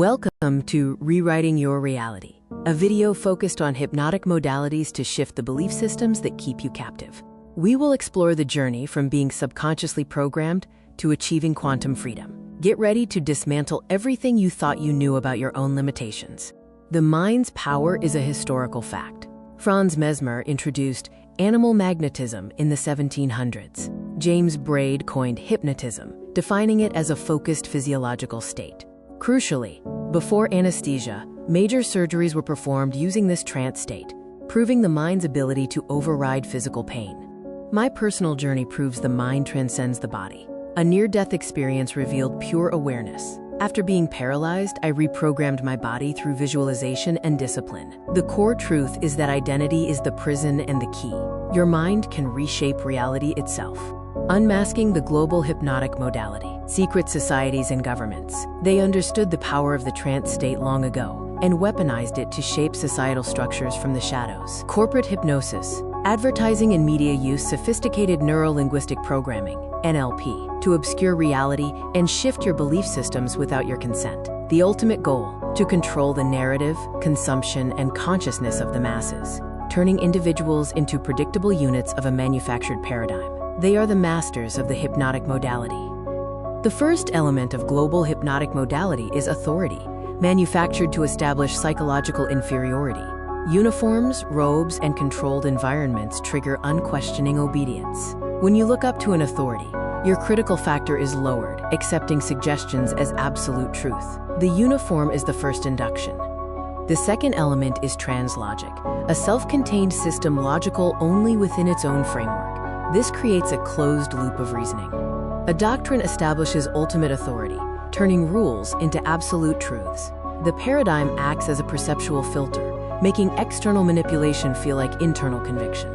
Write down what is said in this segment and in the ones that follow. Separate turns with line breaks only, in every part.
Welcome to Rewriting Your Reality, a video focused on hypnotic modalities to shift the belief systems that keep you captive. We will explore the journey from being subconsciously programmed to achieving quantum freedom. Get ready to dismantle everything you thought you knew about your own limitations. The mind's power is a historical fact. Franz Mesmer introduced animal magnetism in the 1700s. James Braid coined hypnotism, defining it as a focused physiological state. Crucially, before anesthesia, major surgeries were performed using this trance state, proving the mind's ability to override physical pain. My personal journey proves the mind transcends the body. A near-death experience revealed pure awareness. After being paralyzed, I reprogrammed my body through visualization and discipline. The core truth is that identity is the prison and the key. Your mind can reshape reality itself. Unmasking the global hypnotic modality. Secret societies and governments. They understood the power of the trance state long ago and weaponized it to shape societal structures from the shadows. Corporate hypnosis. Advertising and media use sophisticated neuro-linguistic programming, NLP, to obscure reality and shift your belief systems without your consent. The ultimate goal, to control the narrative, consumption, and consciousness of the masses, turning individuals into predictable units of a manufactured paradigm. They are the masters of the hypnotic modality. The first element of global hypnotic modality is authority, manufactured to establish psychological inferiority. Uniforms, robes, and controlled environments trigger unquestioning obedience. When you look up to an authority, your critical factor is lowered, accepting suggestions as absolute truth. The uniform is the first induction. The second element is translogic, a self-contained system logical only within its own framework. This creates a closed loop of reasoning. A doctrine establishes ultimate authority, turning rules into absolute truths. The paradigm acts as a perceptual filter, making external manipulation feel like internal conviction.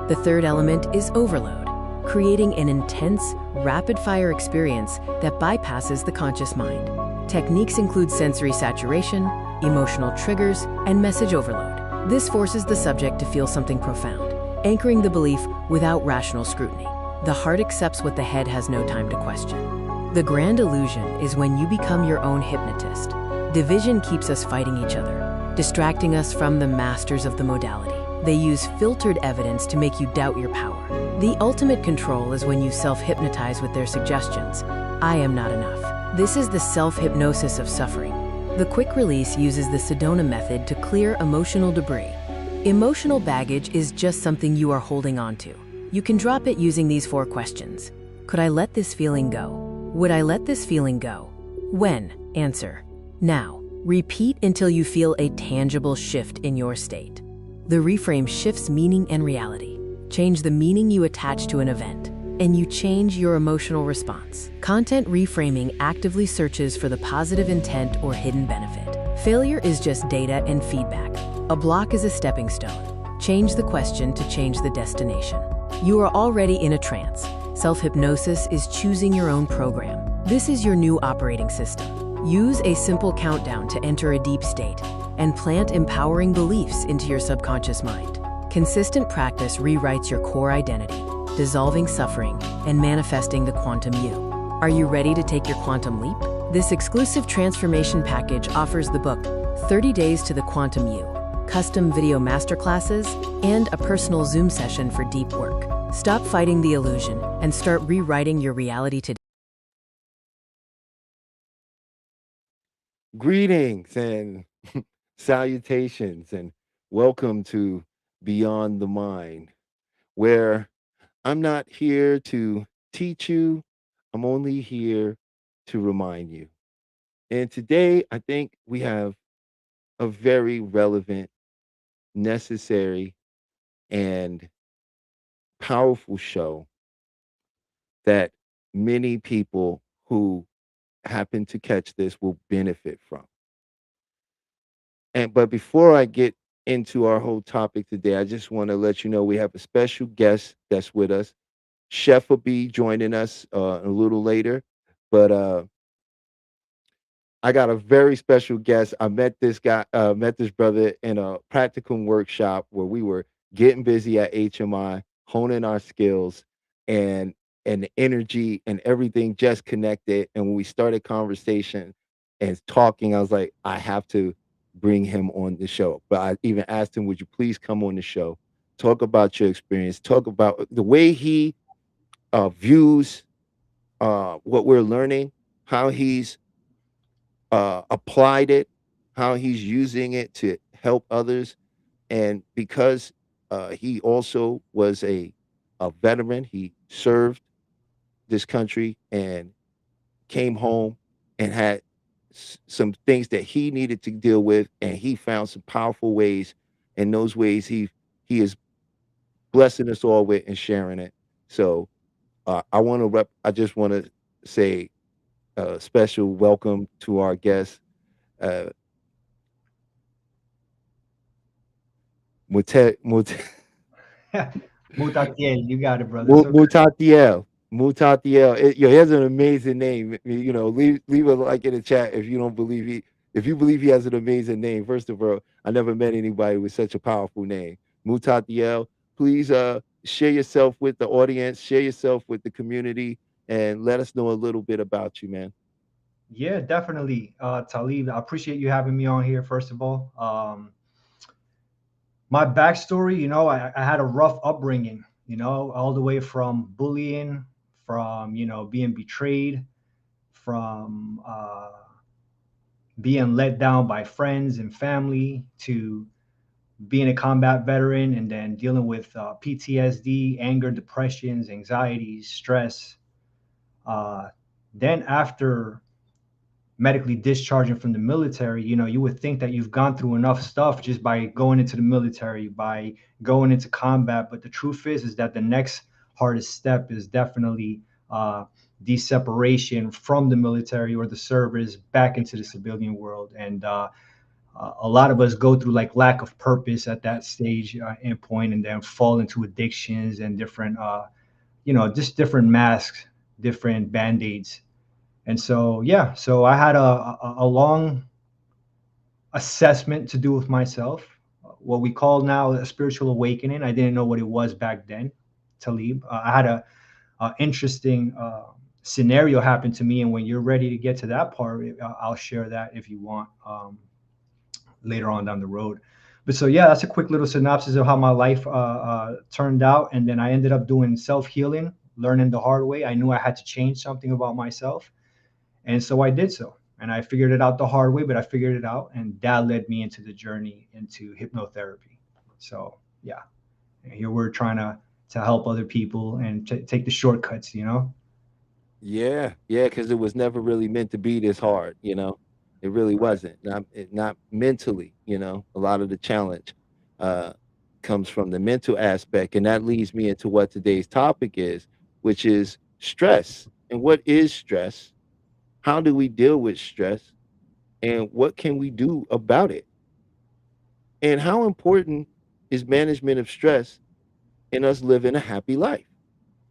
The third element is overload, creating an intense, rapid-fire experience that bypasses the conscious mind. Techniques include sensory saturation, emotional triggers, and message overload. This forces the subject to feel something profound, anchoring the belief without rational scrutiny. The heart accepts what the head has no time to question. The grand illusion is when you become your own hypnotist. Division keeps us fighting each other, distracting us from the masters of the modality. They use filtered evidence to make you doubt your power. The ultimate control is when you self-hypnotize with their suggestions. I am not enough. This is the self-hypnosis of suffering. The quick release uses the Sedona method to clear emotional debris. Emotional baggage is just something you are holding on to. You can drop it using these 4 questions. Could I let this feeling go? Would I let this feeling go? When? Answer. Now. Repeat until you feel a tangible shift in your state. The reframe shifts meaning and reality. Change the meaning you attach to an event, and you change your emotional response. Content reframing actively searches for the positive intent or hidden benefit. Failure is just data and feedback. A block is a stepping stone. Change the question to change the destination. You are already in a trance. Self-hypnosis is choosing your own program. This is your new operating system. Use a simple countdown to enter a deep state and plant empowering beliefs into your subconscious mind. Consistent practice rewrites your core identity, dissolving suffering and manifesting the quantum you. Are you ready to take your quantum leap? This exclusive transformation package offers the book 30 Days to the Quantum You, custom video masterclasses, and a personal Zoom session for deep work. Stop fighting the illusion and start rewriting your reality today.
Greetings and salutations, and welcome to Beyond the Mind, where I'm not here to teach you, I'm only here to remind you. And today, I think we have a very relevant, necessary, and powerful show that many people who happen to catch this will benefit from. But before I get into our whole topic today, I just want to let you know we have a special guest that's with us. Chef will be joining us a little later, but I got a very special guest. I met this guy, met this brother in a practicum workshop where we were getting busy at HMI, honing our skills, and and the energy and everything just connected. And when we started conversation, and talking, I was like, I have to bring him on the show. But I even asked him, would you please come on the show, talk about your experience, talk about the way he views what we're learning, how he's applied it, how he's using it to help others. And because he also was a veteran, he served this country and came home and had some things that he needed to deal with, and he found some powerful ways, and those ways he is blessing us all with and sharing it. So I just want to say a special welcome to our guest, uh, Mute, Mute,
Mutatiel, you got it, brother. So good.
Mutatiel. Mutatiel. Yo, he has an amazing name. You know, leave a like in the chat if you don't believe if you believe he has an amazing name. First of all, I never met anybody with such a powerful name. Mutatiel. Please share yourself with the audience, share yourself with the community, and let us know a little bit about you, man.
Yeah, definitely. Talib, I appreciate you having me on here, first of all. My backstory, I had a rough upbringing, all the way from bullying, from, being betrayed, from being let down by friends and family, to being a combat veteran and then dealing with PTSD, anger, depressions, anxieties, stress. Uh, then after medically discharging from the military, you would think that you've gone through enough stuff just by going into the military, by going into combat. But the truth is that the next hardest step is definitely the separation from the military or the service back into the civilian world. And a lot of us go through like lack of purpose at that stage and point, and then fall into addictions and different, just different masks, different band-aids. And so, yeah, so I had a long assessment to do with myself, what we call now a spiritual awakening. I didn't know what it was back then, Talib. I had a interesting scenario happen to me. And when you're ready to get to that part, I'll share that if you want, later on down the road. But so, yeah, that's a quick little synopsis of how my life turned out. And then I ended up doing self healing, learning the hard way. I knew I had to change something about myself. And so I did so. And I figured it out the hard way, but I figured it out. And that led me into the journey into hypnotherapy. So, yeah, here we're trying to help other people and take the shortcuts,
Yeah, yeah, because it was never really meant to be this hard, you know? It really
Right.
wasn't. Not mentally, you know? A lot of the challenge uh comes from the mental aspect, and that leads me into what today's topic is, which is stress. And what is stress? How do we deal with stress? And what can we do about it? And how important is management of stress in us living a happy life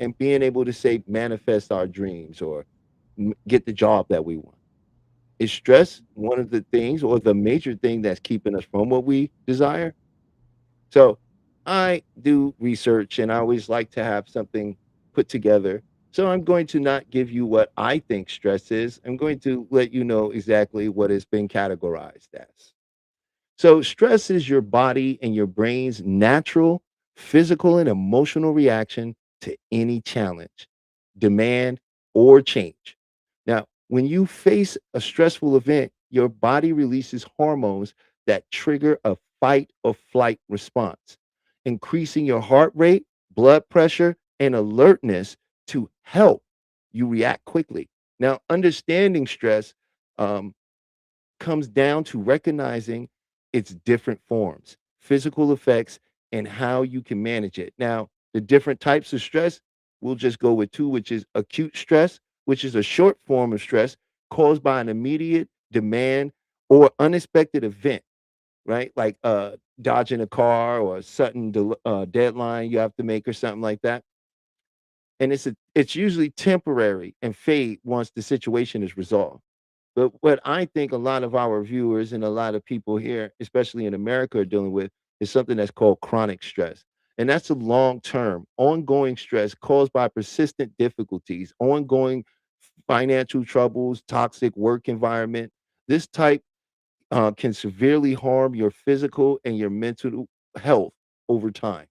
and being able to say manifest our dreams or get the job that we want? Is stress one of the things or the major thing that's keeping us from what we desire? So I do research and I always like to have something put together. So I'm going to not give you what I think stress is. I'm going to let you know exactly what it's been categorized as. So stress is your body and your brain's natural physical and emotional reaction to any challenge, demand, or change. Now, when you face a stressful event, your body releases hormones that trigger a fight or flight response, increasing your heart rate, blood pressure, and alertness to help you react quickly. Now, understanding stress um, comes down to recognizing its different forms, physical effects, and how you can manage it. Now, the different types of stress, we'll just go with two, which is acute stress, which is a short form of stress caused by an immediate demand or unexpected event, right? Like dodging a car or a sudden deadline you have to make or something like that. And it's usually temporary and fade once the situation is resolved. But what I think a lot of our viewers and a lot of people here, especially in America, are dealing with is something that's called chronic stress. And that's a long term, ongoing stress caused by persistent difficulties, ongoing financial troubles, toxic work environment, This type can severely harm your physical and your mental health over time.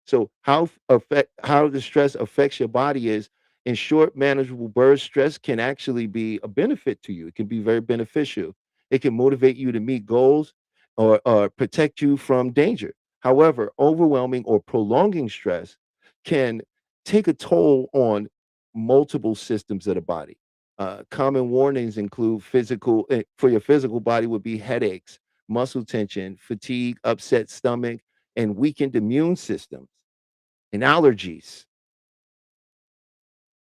So how the stress affects your body is, in short, manageable burst stress can actually be a benefit to you. It can be very beneficial. It can motivate you to meet goals or protect you from danger. However, overwhelming or prolonging stress can take a toll on multiple systems of the body. Common warnings include for your physical body would be headaches, muscle tension, fatigue, upset stomach, and weakened immune systems and allergies.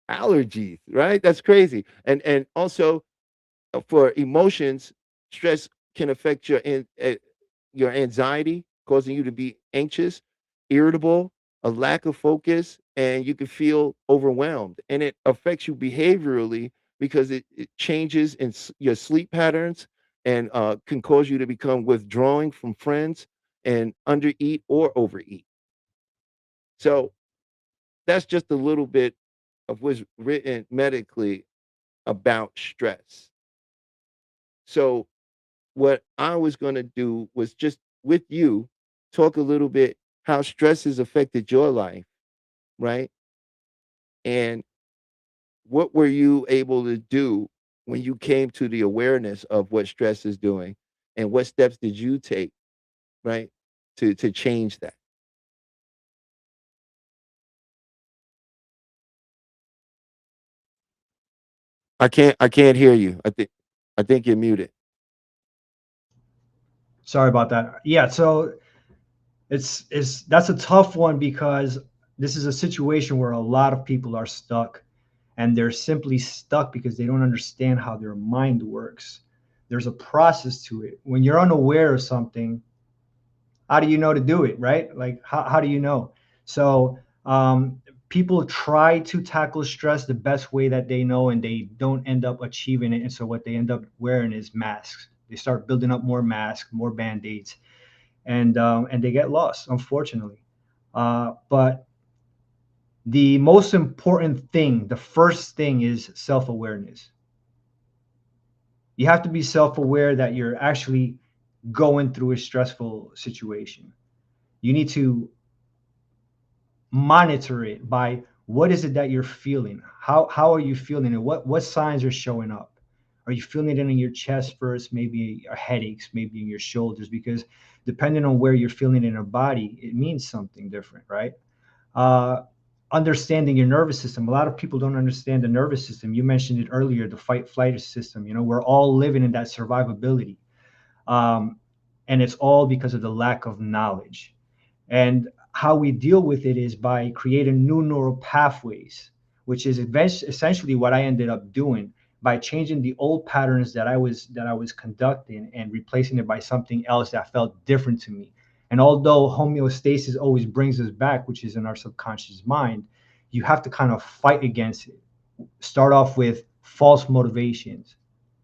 Allergies, right? That's crazy. And also for emotions, stress can affect your anxiety, causing you to be anxious, irritable, a lack of focus, and you can feel overwhelmed. And it affects you behaviorally because it changes in your sleep patterns and can cause you to become withdrawing from friends and undereat or overeat. So that's just a little bit of what's written medically about stress. So what I was going to do was just with you talk a little bit how stress has affected your life, right? And what were you able to do when you came to the awareness of what stress is doing, and what steps did you take, right, to change that? I can't hear you. I think you're muted.
Sorry about that. Yeah, so it's that's a tough one because this is a situation where a lot of people are stuck, and they're simply stuck because they don't understand how their mind works. There's a process to it. When you're unaware of something, how do you know to do it, right? Like how do you know? So people try to tackle stress the best way that they know, and they don't end up achieving it. And so what they end up wearing is masks. They start building up more masks, more band-aids, and they get lost, unfortunately. But the most important thing, the first thing, is self-awareness. You have to be self-aware that you're actually going through a stressful situation. You need to monitor it by what is it that you're feeling. How are you feeling it? What signs are showing up? Are you feeling it in your chest first, maybe your headaches, maybe in your shoulders? Because depending on where you're feeling in your body, it means something different, right? uh, Understanding your nervous system. A lot of people don't understand the nervous system. You mentioned it earlier, the fight flight system. You know, we're all living in that survivability, um, and it's all because of the lack of knowledge. And how we deal with it is by creating new neural pathways, which is essentially what I ended up doing by changing the old patterns that I was conducting and replacing it by something else that felt different to me. And although homeostasis always brings us back, which is in our subconscious mind, you have to kind of fight against it. Start off with false motivations.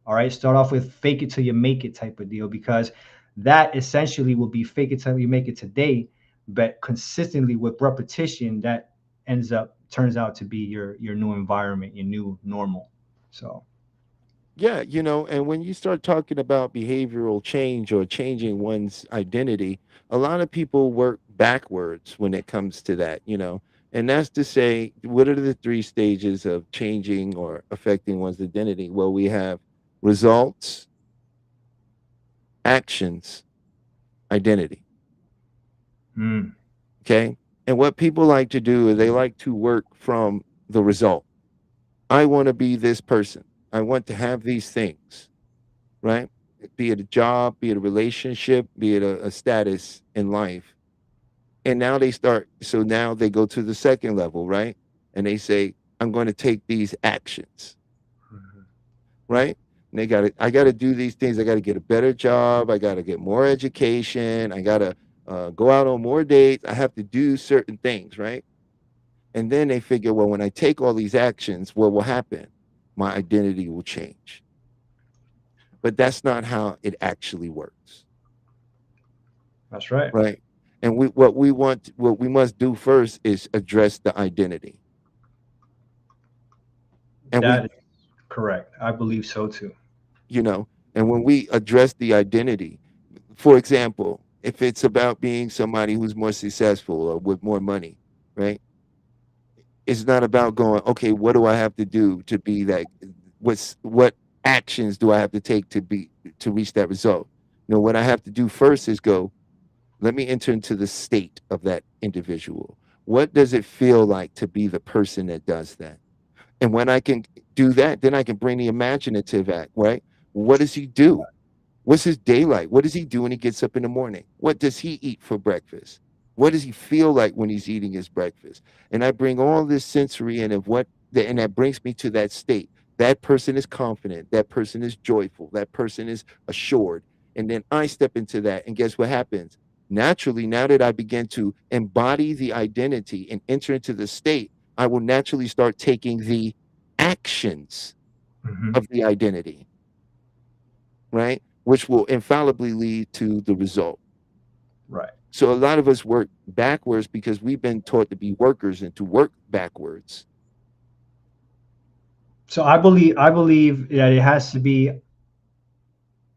All right. Start off with fake it till you make it type of deal, because that essentially will be fake it till you make it today, but consistently with repetition, that turns out to be your new environment, your new normal. So
Yeah, and when you start talking about behavioral change or changing one's identity, a lot of people work backwards when it comes to that. And that's to say, what are the three stages of changing or affecting one's identity? Well, we have results, actions, identity.
mm,
Okay. And what people like to do is they like to work from the result. I want to be this person. I want to have these things, right? Be it a job, be it a relationship, be it a status in life. And now they go to the second level, right? And they say, I'm going to take these actions, right? And I got to do these things. I got to get a better job. I got to get more education. I got to go out on more dates. I have to do certain things, right? And then they figure, well, when I take all these actions, what will happen? My identity will change. But that's not how it actually works,
that's right.
right? And what we must do first is address the identity. And we
That is correct. I believe so too.
you know. And when we address the identity, for example, if it's about being somebody who's more successful or with more money, right? It's not about going, okay, what do I have to do to be that? What actions do I have to take to reach that result? What I have to do first is go, let me enter into the state of that individual. What does it feel like to be the person that does that? And when I can do that, then I can bring the imaginative act, right? What does he do? What's his daylight? What does he do when he gets up in the morning? What does he eat for breakfast? What does he feel like when he's eating his breakfast? And I bring all this sensory in of and that brings me to that state. That person is confident. That person is joyful. That person is assured. And then I step into that. And guess what happens? Naturally, now that I begin to embody the identity and enter into the state, I will naturally start taking the actions
Hmm.
of the identity, right? Which will infallibly lead to the result.
Right.
So a lot of us work backwards because we've been taught to be workers and to work backwards.
So I believe that it has to be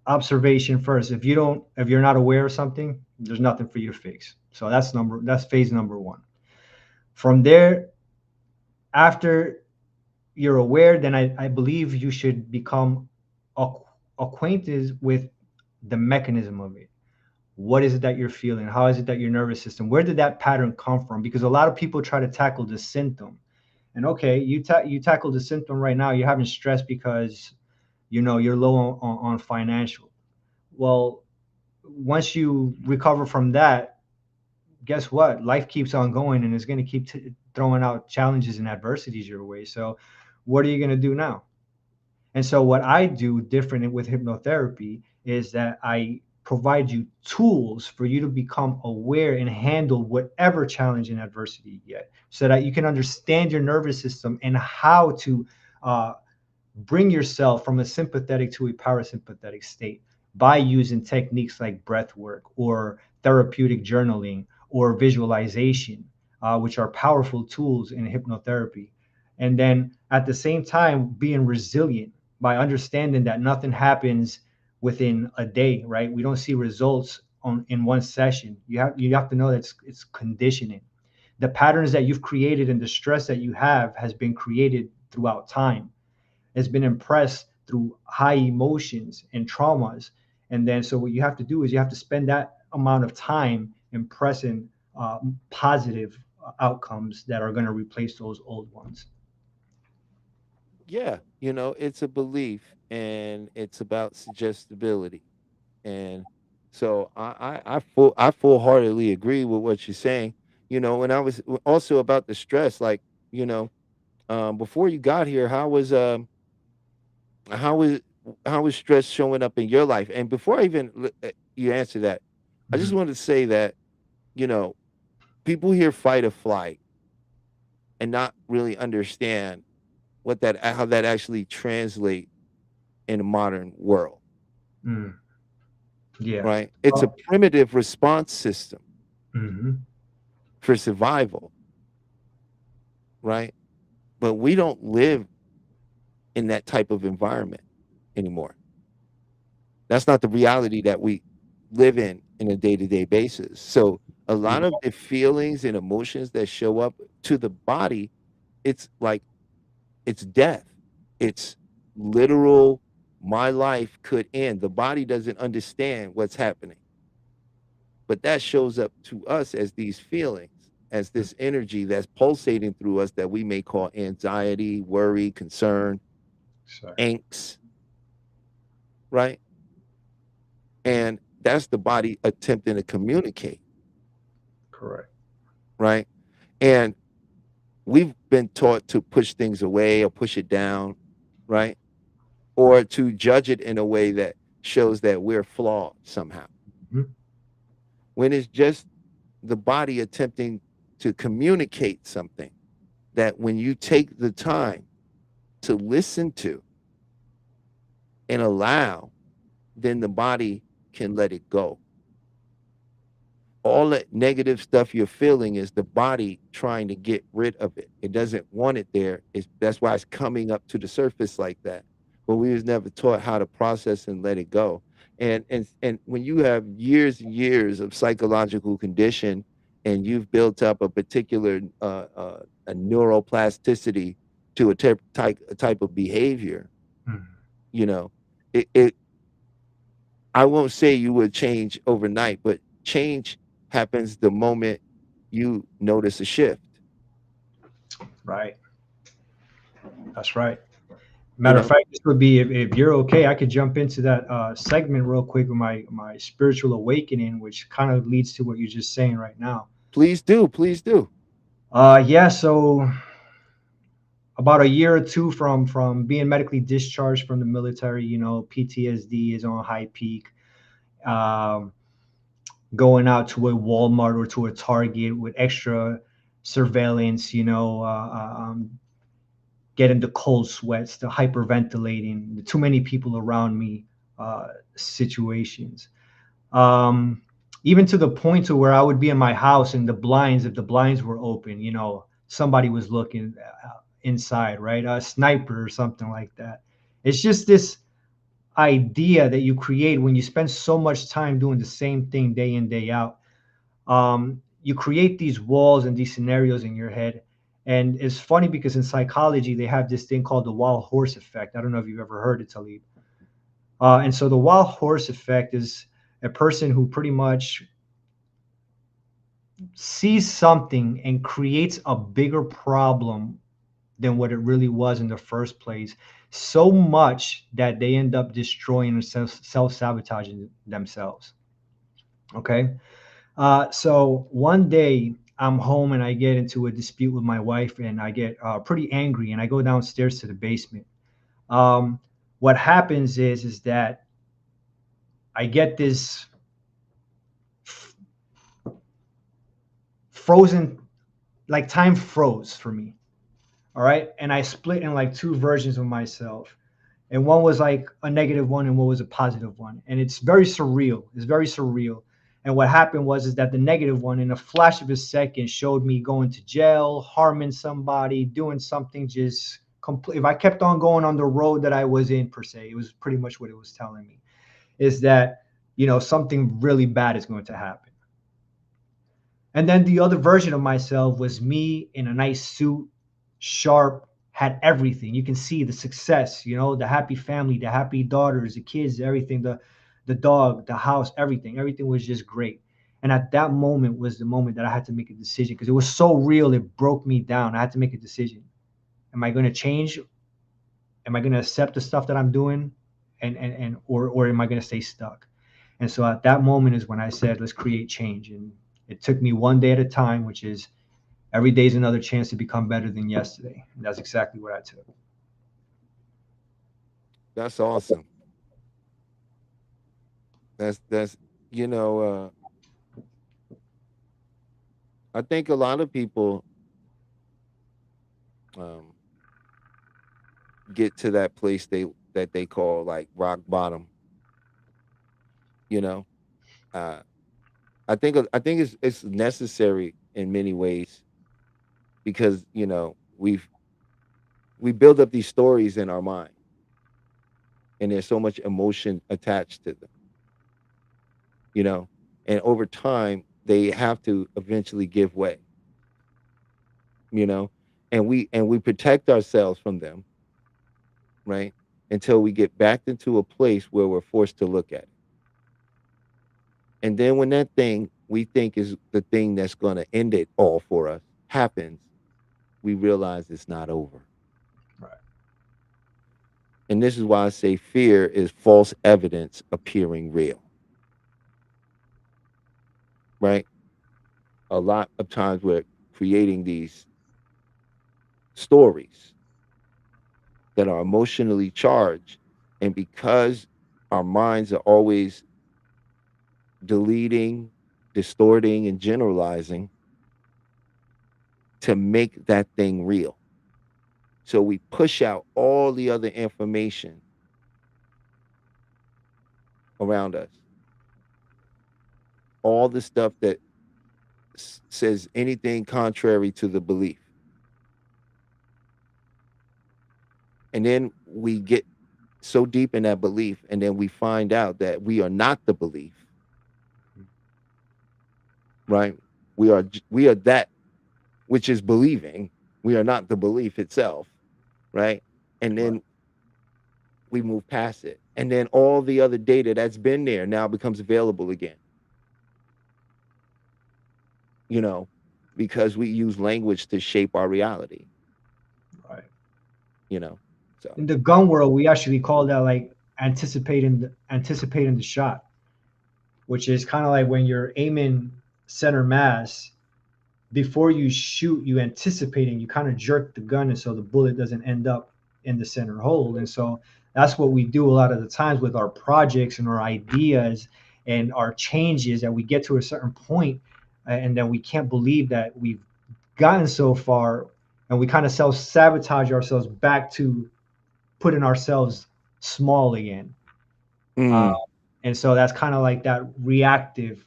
observation first. If you're not aware of something, there's nothing for you to fix. So that's phase number one. From there, after you're aware, then I believe you should become acquainted with the mechanism of it. What is it that you're feeling? How is it that your nervous system, where did that pattern come from? Because a lot of people try to tackle the symptom. And okay, you tackle the symptom right now, you're having stress because you're low on financial. Well, once you recover from that, guess what? Life keeps on going and it's going to keep throwing out challenges and adversities your way. So, what are you going to do now? And so, what I do different with hypnotherapy is that I provide you tools for you to become aware and handle whatever challenge and adversity you get so that you can understand your nervous system and how to uh, bring yourself from a sympathetic to a parasympathetic state by using techniques like breath work or therapeutic journaling or visualization, which are powerful tools in hypnotherapy. And then at the same time, being resilient by understanding that nothing happens within a day, right? We don't see results in one session. You have to know that it's conditioning. The patterns that you've created and the stress that you have has been created throughout time. Has been impressed through high emotions and traumas. And then, so what you have to do is you have to spend that amount of time impressing positive outcomes that are going to replace those old ones.
Yeah, it's a belief and it's about suggestibility. And so I full heartedly agree with what you're saying. And I was also about the stress, like, you know, before you got here, how was how was stress showing up in your life? And before I even you answer that, I just
Mhm.
wanted to say that, you know, people hear fight or flight and not really understand how that actually translate in a modern world,
Mm. Yeah.
right? It's a
Well,
primitive response system
mhm.
for survival, right? But we don't live in that type of environment anymore. That's not the reality that we live in a day-to-day basis. So a lot of the feelings and emotions that show up to the body, it's like it's death. It's literal, my life could end. The body doesn't understand what's happening. But that shows up to us as these feelings, as this energy that's pulsating through us that we may call anxiety, worry, concern,
Sorry.
angst, right? And that's the body attempting to communicate,
Correct.
right? And we've been taught to push things away or push it down, right? Or to judge it in a way that shows that we're flawed somehow.
Mhm.
When it's just the body attempting to communicate something that when you take the time to listen to and allow, then the body can let it go. All that negative stuff you're feeling is the body trying to get rid of it. It doesn't want it there. That's why it's coming up to the surface like that. but we was never taught how to process and let it go. And when you have years and years of psychological condition, and you've built up a particular a neuroplasticity to a type of behavior,
Mhm.
you know, it I won't say you would change overnight, but change happens the moment you notice a shift.
Right. That's right.
You
Matter of
know,
fact, this would be, if you're okay, I could jump into that segment real quick with my spiritual awakening, which kind of leads to what you're just saying right now.
please do, please do.
Yeah. So about a year or two from being medically discharged from the military, PTSD is on high peak. Um, Going out to a Walmart or to a Target with extra surveillance, getting the cold sweats, the hyperventilating, the too many people around me situations. Um, Even to the point to where I would be in my house and the blinds, if the blinds were open, somebody was looking inside, right? A sniper or something like that. It's just this idea that you create when you spend so much time doing the same thing day in, day out. You create these walls and these scenarios in your head. And it's funny because in psychology, they have this thing called the wild horse effect. I don't know if you've ever heard it, Talib. And so the wild horse effect is a person who pretty much sees something and creates a bigger problem than what it really was in the first place, so much that they end up destroying and self-sabotaging themselves. Okay. So one day I'm home and I get into a dispute with my wife and I get pretty angry and I go downstairs to the basement. Um, what happens is that I get this f- frozen, like time froze for me. All right. And I split in like two versions of myself. And one was like a negative one and one was a positive one. And it's very surreal. It's very surreal. And what happened was is that the negative one, in a flash of a second, showed me going to jail, harming somebody, doing something just complete. If I kept on going on the road that I was in, per se, it was pretty much what it was telling me, is that, something really bad is going to happen. And then the other version of myself was me in a nice suit, sharp, had everything. You can see the success, the happy family, the happy daughters, the kids, everything, the dog, the house, everything. Everything was just great. And at that moment was the moment that I had to make a decision because it was so real, it broke me down. I had to make a decision. Am I going to change? Am I going to accept the stuff that I'm doing? Or am I going to stay stuck? And so at that moment is when I said, let's create change. And it took me one day at a time, which is every day is another chance to become better than yesterday. And that's exactly what I took.
That's awesome. That's you know, I think a lot of people um, get to that place they call like rock bottom. You know, uh, I think it's necessary in many ways because we build up these stories in our mind, and there's so much emotion attached to them. You know, and over time they have to eventually give way. You know, and we protect ourselves from them, right? Until we get back into a place where we're forced to look at it. And then when that thing we think is the thing that's going to end it all for us happens, we realize it's not over.
Right.
And this is why I say fear is false evidence appearing real, right? A lot of times we're creating these stories that are emotionally charged. And because our minds are always deleting, distorting, and generalizing to make that thing real. So we push out all the other information around us, all the stuff that says anything contrary to the belief. And then we get so deep in that belief, and then we find out that we are not the belief, right? We are that which is believing. We are not the belief itself, right? And
Right.
then we move past it. And then all the other data that's been there now becomes available again, you know, because we use language to shape our reality,
Right.
you know. So
In the gun world, we actually call that like anticipating the shot, which is kind of like when you're aiming center mass before you shoot, you anticipating, you kind of jerk the gun, and so the bullet doesn't end up in the center hole. And so that's what we do a lot of the times with our projects and our ideas and our changes, that we get to a certain point, and then we can't believe that we've gotten so far, and we kind of self sabotage ourselves back to putting ourselves small again. Uh,
mm,
and so that's kind of like that reactive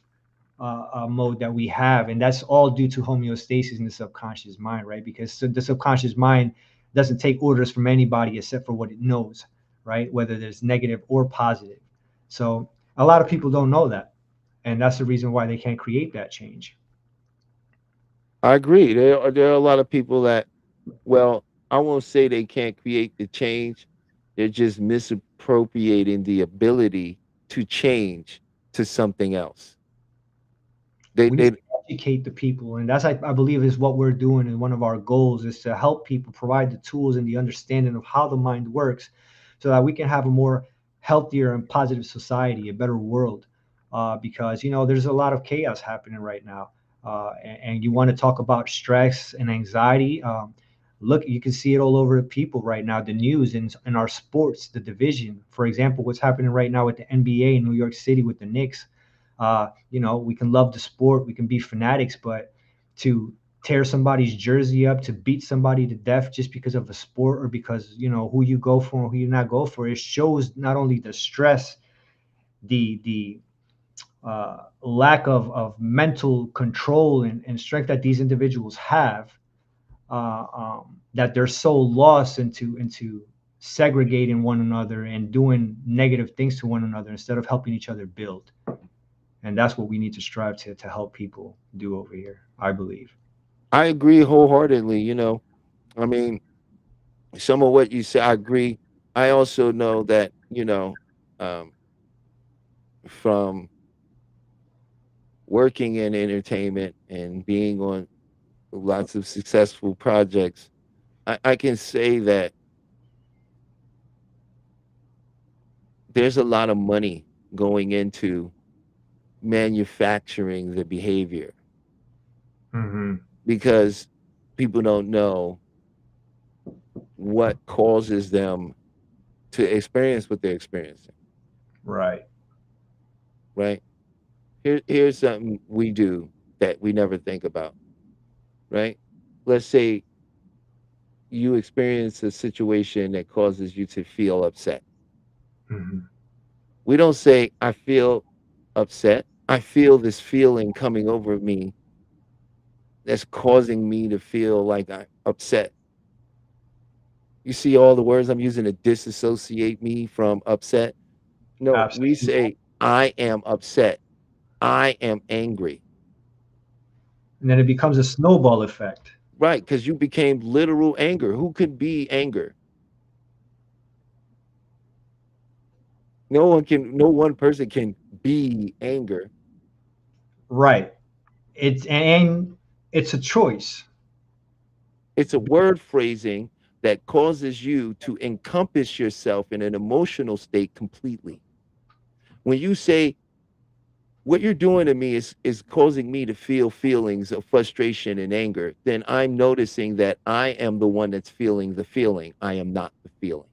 mode that we have, and that's all due to homeostasis in the subconscious mind, right? Because the subconscious mind doesn't take orders from anybody except for what it knows, right? Whether there's negative or positive. So a lot of people don't know that, and that's the reason why they can't create that change.
I agree. There are a lot of people that, well, I won't say they can't create the change. They're just misappropriating the ability to change to something else.
We need
They
to educate the people, and that's I believe is what we're doing, and one of our goals is to help people, provide the tools and the understanding of how the mind works, so that we can have a more healthier and positive society, a better world. Because there's a lot of chaos happening right now, and you want to talk about stress and anxiety. Look, you can see it all over the people right now. The news in our sports, the division, for example, what's happening right now with the NBA in New York City with the Knicks. We can love the sport, we can be fanatics, but to tear somebody's jersey up, to beat somebody to death just because of a sport, or because who you go for and who you not go for, it shows not only the stress, the lack of mental control and strength that these individuals have, that they're so lost into segregating one another and doing negative things to one another instead of helping each other build. And that's what we need to strive to help people do over here, I believe.
I agree wholeheartedly. I mean, some of what you say, I agree. I also know that, um, from working in entertainment and being on lots of successful projects, I can say that there's a lot of money going into manufacturing the behavior,
Hmm.
because people don't know what causes them to experience what they're experiencing,
Right.
right? Here's something we do that we never think about, right? Let's say you experience a situation that causes you to feel upset.
Hmm.
We don't say, I feel upset. I feel this feeling coming over me that's causing me to feel like I'm upset. You see all the words I'm using to disassociate me from upset? No, we
Absolutely.
say, I am upset. I am angry.
And then it becomes a snowball effect.
Right, because you became literal anger. Who could be anger? No one person can be anger.
Right. It's a choice.
It's a word phrasing that causes you to encompass yourself in an emotional state completely. When you say, what you're doing to me is causing me to feel feelings of frustration and anger, then I'm noticing that I am the one that's feeling the feeling. I am not the feeling.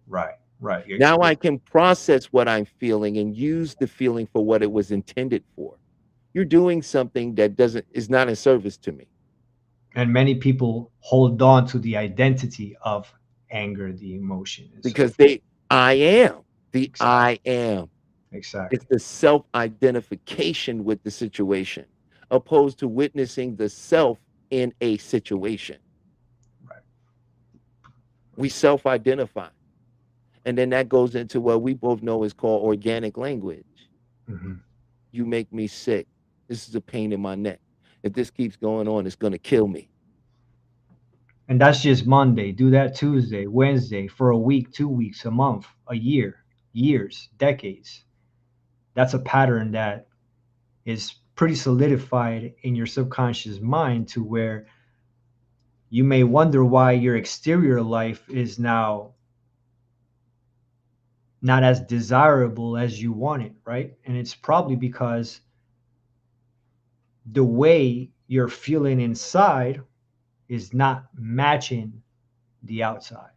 Right. Right.
Now I can process what I'm feeling and use the feeling for what it was intended for. You're doing something that doesn't is not in service to me,
And many people hold on to the identity of anger, the emotion, and so
because
forth.
I am the
Exactly.
I am. It's
Exactly.
the self-identification with the situation, opposed to witnessing the self in a situation.
Right.
We self-identify. And then that goes into what we both know is called organic language.
Mhm.
You make me sick. This is a pain in my neck. If this keeps going on, it's going to kill me.
And that's just Monday. Do that Tuesday, Wednesday, for a week, 2 weeks, a month, a year, years, decades. That's a pattern that is pretty solidified in your subconscious mind to where you may wonder why your exterior life is now not as desirable as you want it, right? And it's probably because the way you're feeling inside is not matching the outside.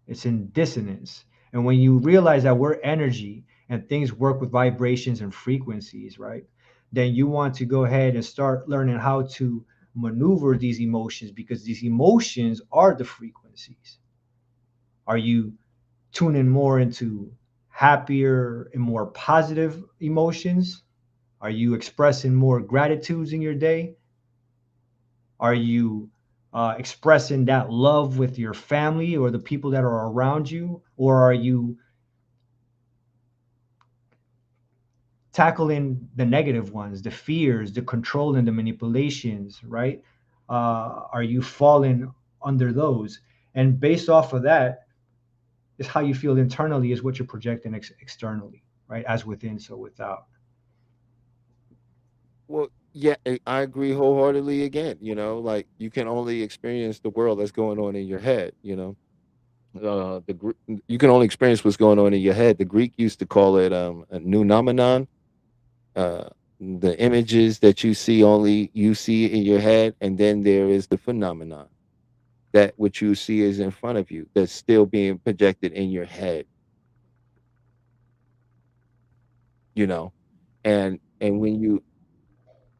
It's in dissonance. And when you realize that we're energy and things work with vibrations and frequencies, right? Then you want to go ahead and start learning how to maneuver these emotions because these emotions are the frequencies. Are you tuning more into happier and more positive emotions? Are you expressing more gratitudes in your day? Are you expressing that love with your family or the people that are around you? Or are you tackling the negative ones, the fears, the control, and the manipulations, right? Are you falling under those? And based off of that, is how you feel internally, is what you're projecting externally, right? As within, so without.
Well, yeah, I agree wholeheartedly again. Like you can only experience the world that's going on in your head. You can only experience what's going on in your head. The Greek used to call it a nounomenon. uh the images that you see only you see in your head, and then there is the phenomenon that what you see is in front of you that's still being projected in your head, you know and when you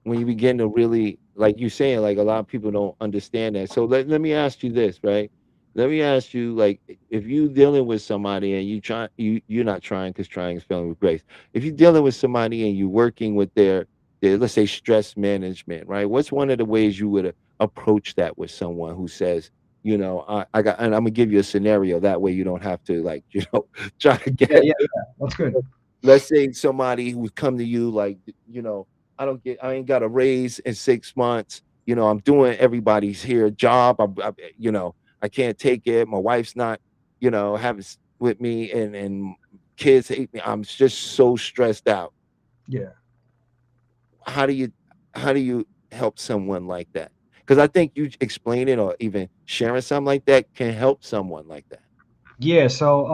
begin to really, like you saying, like a lot of people don't understand that. So let me ask you this, right? Let me ask you, like, if you dealing with somebody and you're not trying, because trying is failing with grace. If you're dealing with somebody and you're working with their, let's say, stress management, right? What's one of the ways you would approach that with someone who says, I got, and I'm gonna give you a scenario that way you don't have to, like, try to
Yeah,
get.
yeah, yeah. That's good.
Let's say somebody who's come to you like, I ain't got a raise in 6 months. I'm doing everybody's here job. I can't take it. My wife's not, having with me, and kids hate me. I'm just so stressed out.
Yeah.
How do you, how do you help someone like that? Because I think you explaining or even sharing something like that can help someone like that.
Yeah. So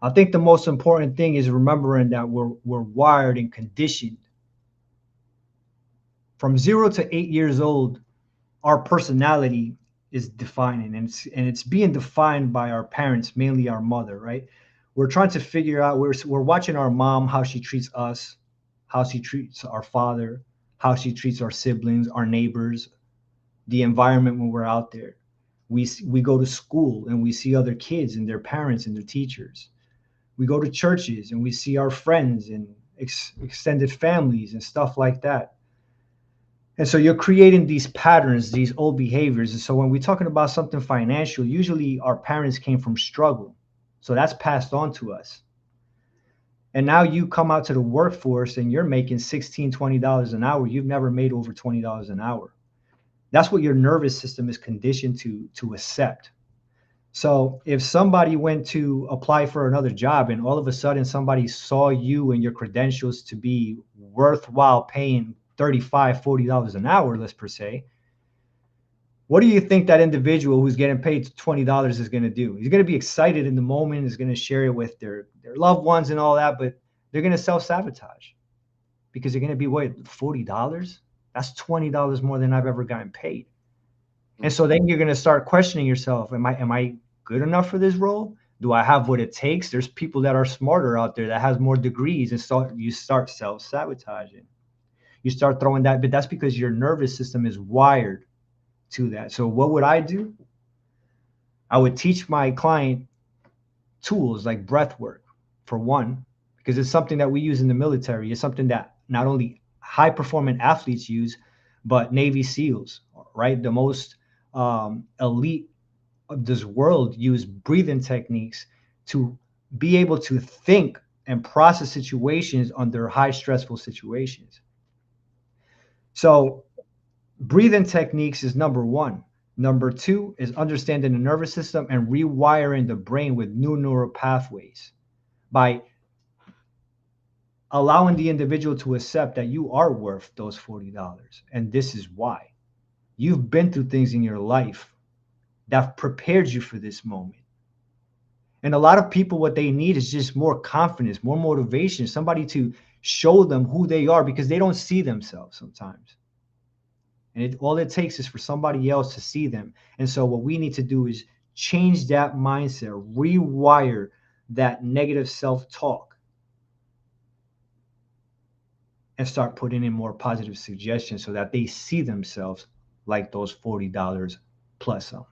I think the most important thing is remembering that we're wired and conditioned from 0 to 8 years old. Our personality is defining, and it's being defined by our parents, mainly our mother, right? We're trying to figure out, we're watching our mom, how she treats us, how she treats our father, how she treats our siblings, our neighbors, the environment when we're out there. We go to school and we see other kids and their parents and their teachers. We go to churches and we see our friends and extended families and stuff like that. And so you're creating these patterns, these old behaviors. And so when we're talking about something financial, usually our parents came from struggle. So that's passed on to us. And now you come out to the workforce and you're making $16, $20 an hour. You've never made over $20 an hour. That's what your nervous system is conditioned to accept. So if somebody went to apply for another job and all of a sudden somebody saw you and your credentials to be worthwhile paying $35, $40 an hour, let's per se, what do you think that individual who's getting paid $20 is going to do? He's going to be excited in the moment, is going to share it with their loved ones and all that, but they're going to self-sabotage because they're going to be, wait, $40? That's $20 more than I've ever gotten paid. And so then you're going to start questioning yourself. Am I good enough for this role? Do I have what it takes? There's people that are smarter out there that has more degrees, and so you start self-sabotaging. You start throwing that, but that's because your nervous system is wired to that. So what would I do? I would teach my client tools like breath work, for one, because it's something that we use in the military. It's something that not only high performing athletes use, but Navy SEALs, right? The most elite of this world use breathing techniques to be able to think and process situations under high stressful situations. So breathing techniques is number one. Number two is understanding the nervous system and rewiring the brain with new neural pathways by allowing the individual to accept that you are worth those $40. And this is why. You've been through things in your life that prepared you for this moment. And a lot of people, what they need is just more confidence, more motivation, somebody to show them who they are because they don't see themselves sometimes. And all it takes is for somebody else to see them. And so what we need to do is change that mindset, rewire that negative self-talk, and start putting in more positive suggestions so that they see themselves like those $40 plus some.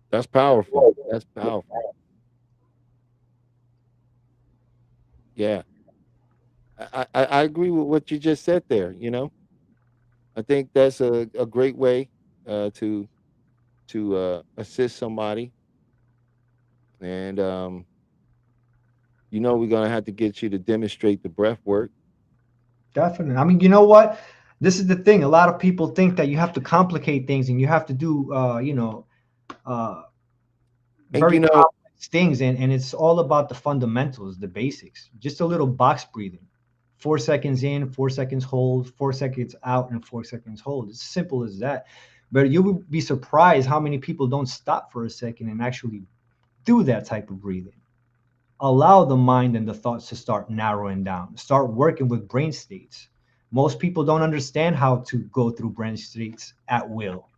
That's powerful. That's powerful. Yeah. I agree with what you just said there, you know. I think that's a great way to assist somebody. And you know, we're gonna have to get you to demonstrate the breath work.
Definitely. I mean, you know what? This is the thing. A lot of people think that you have to complicate things and you have to do, uh,
And
very
you know,
complex things. And it's all about the fundamentals, the basics. Just a little box breathing. 4 seconds in, 4 seconds hold, 4 seconds out, and 4 seconds hold. It's simple as that. But you will be surprised how many people don't stop for a second and actually do that type of breathing. Allow the mind and the thoughts to start narrowing down, start working with brain states. Most people don't understand how to go through brain states at will.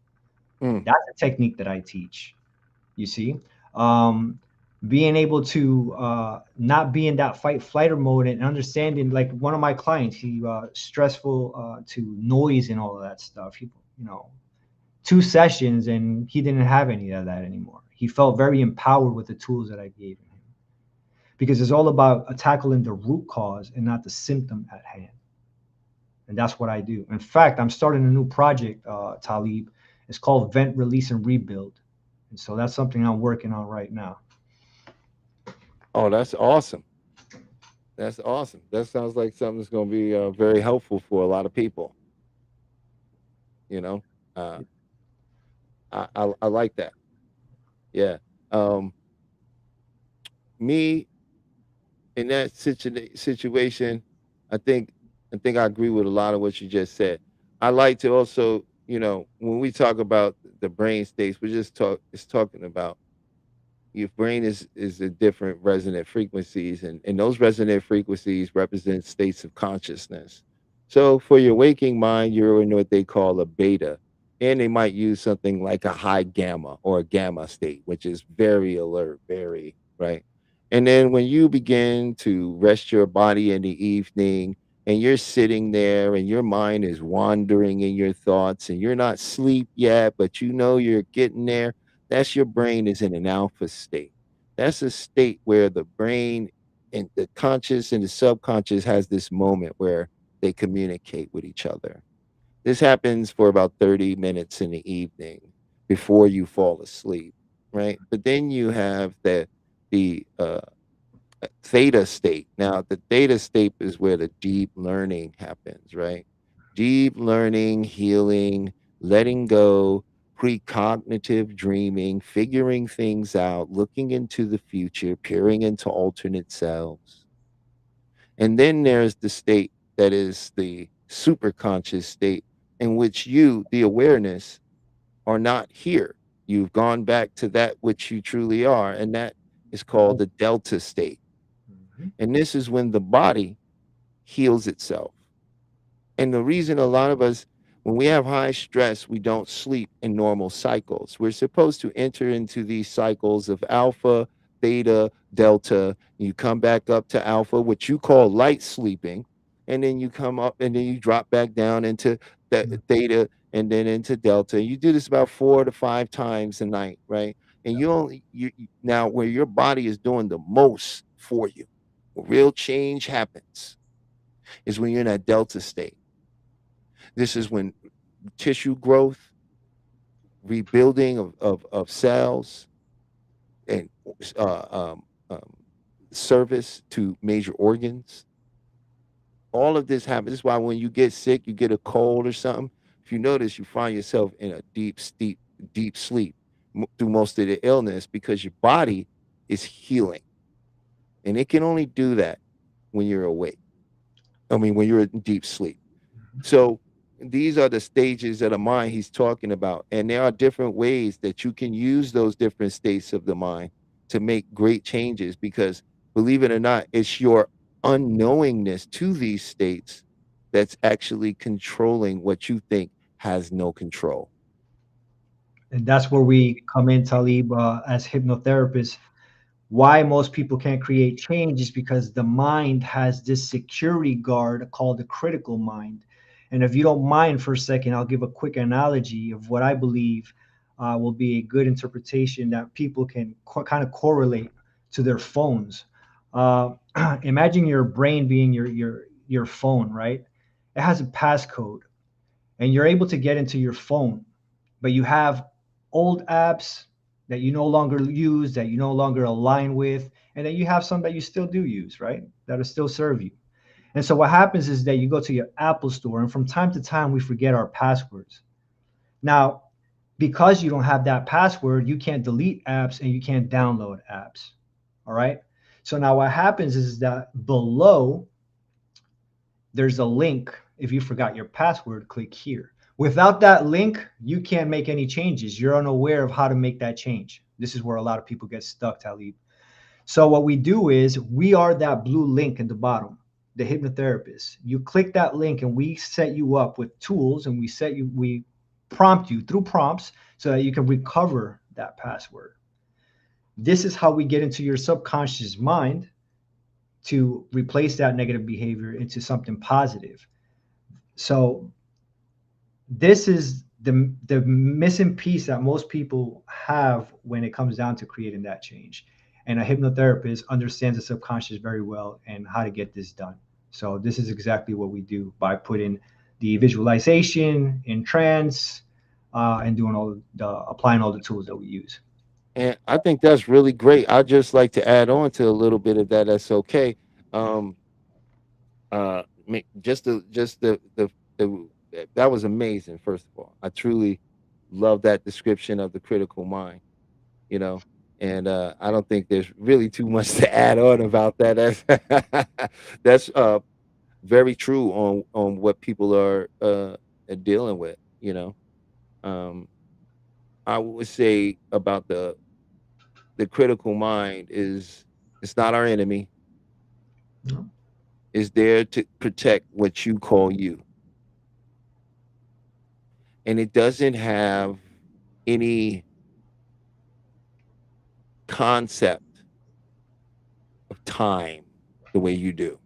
mm,
That's a technique that I teach. You see, um, being able to not be in that fight flighter mode and understanding, like one of my clients, he stressful to noise and all of that stuff. He, 2 sessions and he didn't have any of that anymore. He felt very empowered with the tools that I gave him because it's all about tackling the root cause and not the symptom at hand. And that's what I do. In fact, I'm starting a new project, Talib. It's called Vent, Release, and Rebuild. And so that's something I'm working on right now.
oh, that's awesome. That's awesome. That sounds like something that's gonna be very helpful for a lot of people. You know, uh, I like that. Yeah. Um, Me in that situation, I think I think I agree with a lot of what you just said. I like to also, you know, when we talk about the brain states, we're just talking about your brain is a different resonant frequencies, and those resonant frequencies represent states of consciousness. So for your waking mind, you're in what they call a beta, and they might use something like a high gamma or a gamma state, which is very alert, very right. And then when you begin to rest your body in the evening, and you're sitting there and your mind is wandering in your thoughts and you're not asleep yet, but you know you're getting there, that's your brain is in an alpha state. That's a state where the brain and the conscious and the subconscious has this moment where they communicate with each other. This happens for about 30 minutes in the evening before you fall asleep, right? But then you have the theta state. Now, the theta state is where the deep learning happens, right? Deep learning, healing, letting go, precognitive dreaming, figuring things out, looking into the future, peering into alternate selves. And then there's the state that is the superconscious state in which you, the awareness, are not here. You've gone back to that which you truly are, and that is called the delta state.
Mhm.
And this is when the body heals itself. And the reason a lot of us, when we have high stress, we don't sleep in normal cycles. We're supposed to enter into these cycles of alpha, theta, delta. You come back up to alpha, which you call light sleeping. And then you come up and then you drop back down into the theta and then into delta. You do this about 4 to 5 times a night, right? And now where your body is doing the most for you, where real change happens, is when you're in that delta state. This is when tissue growth, rebuilding of cells and uh, um, um, service to major organs. All of this happens. This is why when you get sick, you get a cold or something. If you notice, you find yourself in a deep sleep through most of the illness because your body is healing, and it can only do that when you're awake. I mean, when you're in deep sleep. So these are the stages of the mind he's talking about. And there are different ways that you can use those different states of the mind to make great changes because believe it or not, it's your unknowingness to these states that's actually controlling what you think has no control.
And that's where we come in, Talib, as hypnotherapists. Why most people can't create change is because the mind has this security guard called the critical mind. And if you don't mind for a second, I'll give a quick analogy of what I believe will be a good interpretation that people can kind of correlate to their phones. Uh, Imagine your brain being your phone, right? It has a passcode, and you're able to get into your phone, but you have old apps that you no longer use, that you no longer align with, and then you have some that you still do use, right? That'll still serve you. And so what happens is that you go to your Apple store, and from time to time we forget our passwords. Now, because you don't have that password, you can't delete apps and you can't download apps. All right. So now what happens is that below there's a link. If you forgot your password, click here. Without that link, you can't make any changes. You're unaware of how to make that change. This is where a lot of people get stuck, Talib. So what we do is we are that blue link in the bottom, the hypnotherapist. You click that link and we set you up with tools, and we prompt you through prompts so that you can recover that password. This is how we get into your subconscious mind to replace that negative behavior into something positive. So this is the missing piece that most people have when it comes down to creating that change. And a hypnotherapist understands the subconscious very well and how to get this done. So this is exactly what we do by putting the visualization in trance and doing applying all the tools that we use.
And I think that's really great. I'd just like to add on to a little bit of that. That's okay. Um, just the that was amazing. First of all, I truly love that description of the critical mind. You know, and I don't think there's really too much to add on about that. That's very true on what people are dealing with. Um, I would say about the critical mind is it's not our enemy.
No.
It's there to protect what you call you, and it doesn't have any concept of time the way you do.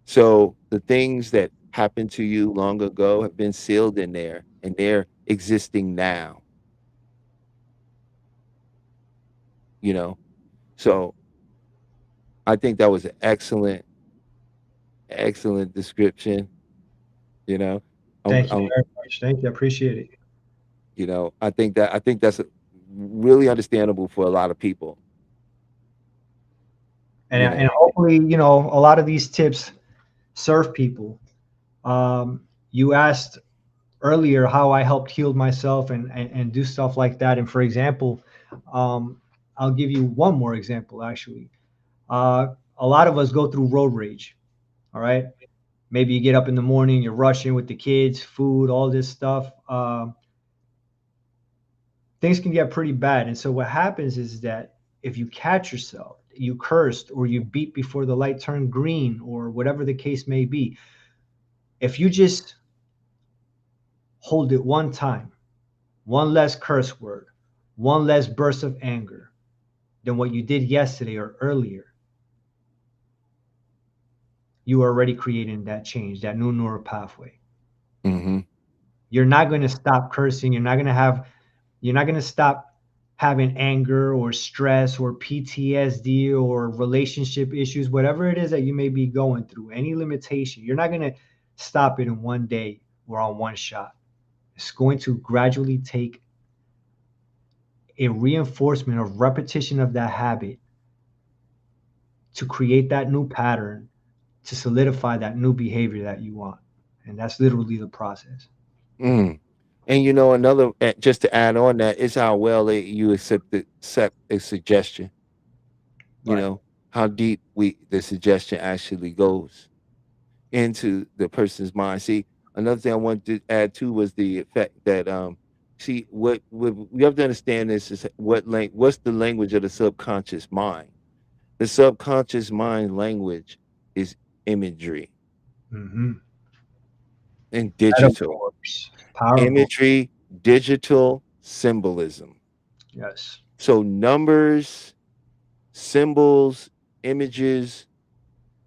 So the things that happened to you long ago have been sealed in there, and they're existing now. You know, so I think that was an excellent description. You know,
Thank you
I'm
very much. Thank you. I appreciate it.
I think that's really understandable for a lot of people. You
And
know,
hopefully, a lot of these tips serve people. You asked earlier how I helped heal myself and do stuff like that. And for example, um, I'll give you one more example actually. A lot of us go through road rage. All right. Maybe you get up in the morning, you're rushing with the kids, food, all this stuff. Things can get pretty bad. And so what happens is that if you catch yourself, you cursed or you beat before the light turned green or whatever the case may be, if you just hold it one time, one less curse word, one less burst of anger than what you did yesterday or earlier, you are already creating that change, that new neural pathway.
hmm
You're not going to stop cursing. You're not going to stop having anger or stress or PTSD or relationship issues, whatever it is that you may be going through, any limitation. You're not going to stop it in one day or on one shot. It's going to gradually take a reinforcement of repetition of that habit to create that new pattern, to solidify that new behavior that you want. And that's literally the process.
Mm. And another, just to add on that, is how well you accept a suggestion.
Right.
How deep the suggestion actually goes into the person's mind. See, another thing I wanted to add too was the effect that see what we have to understand is what's the language of the subconscious mind. The subconscious mind language is imagery
Hmm.
and digital.
Metaphors. Powerful.
Imagery, digital, symbolism.
Yes.
So numbers, symbols, images,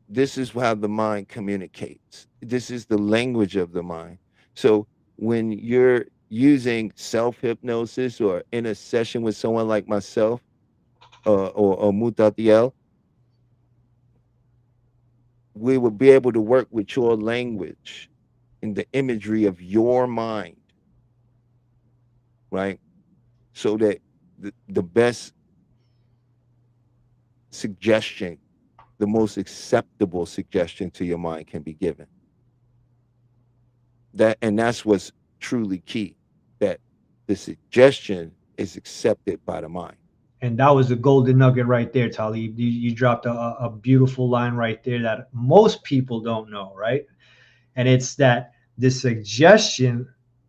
this is how the mind communicates. This is the language of the mind. So when you're using self hypnosis or in a session with someone like myself or Mutatiel, we will be able to work with your language in the imagery of your mind, right? So that the best suggestion, the most acceptable suggestion to your mind can be given. That's what's truly key, that the suggestion is accepted by the mind.
And that was the golden nugget right there, Talib. You dropped a beautiful line right there that most people don't know, right? And it's that the suggestion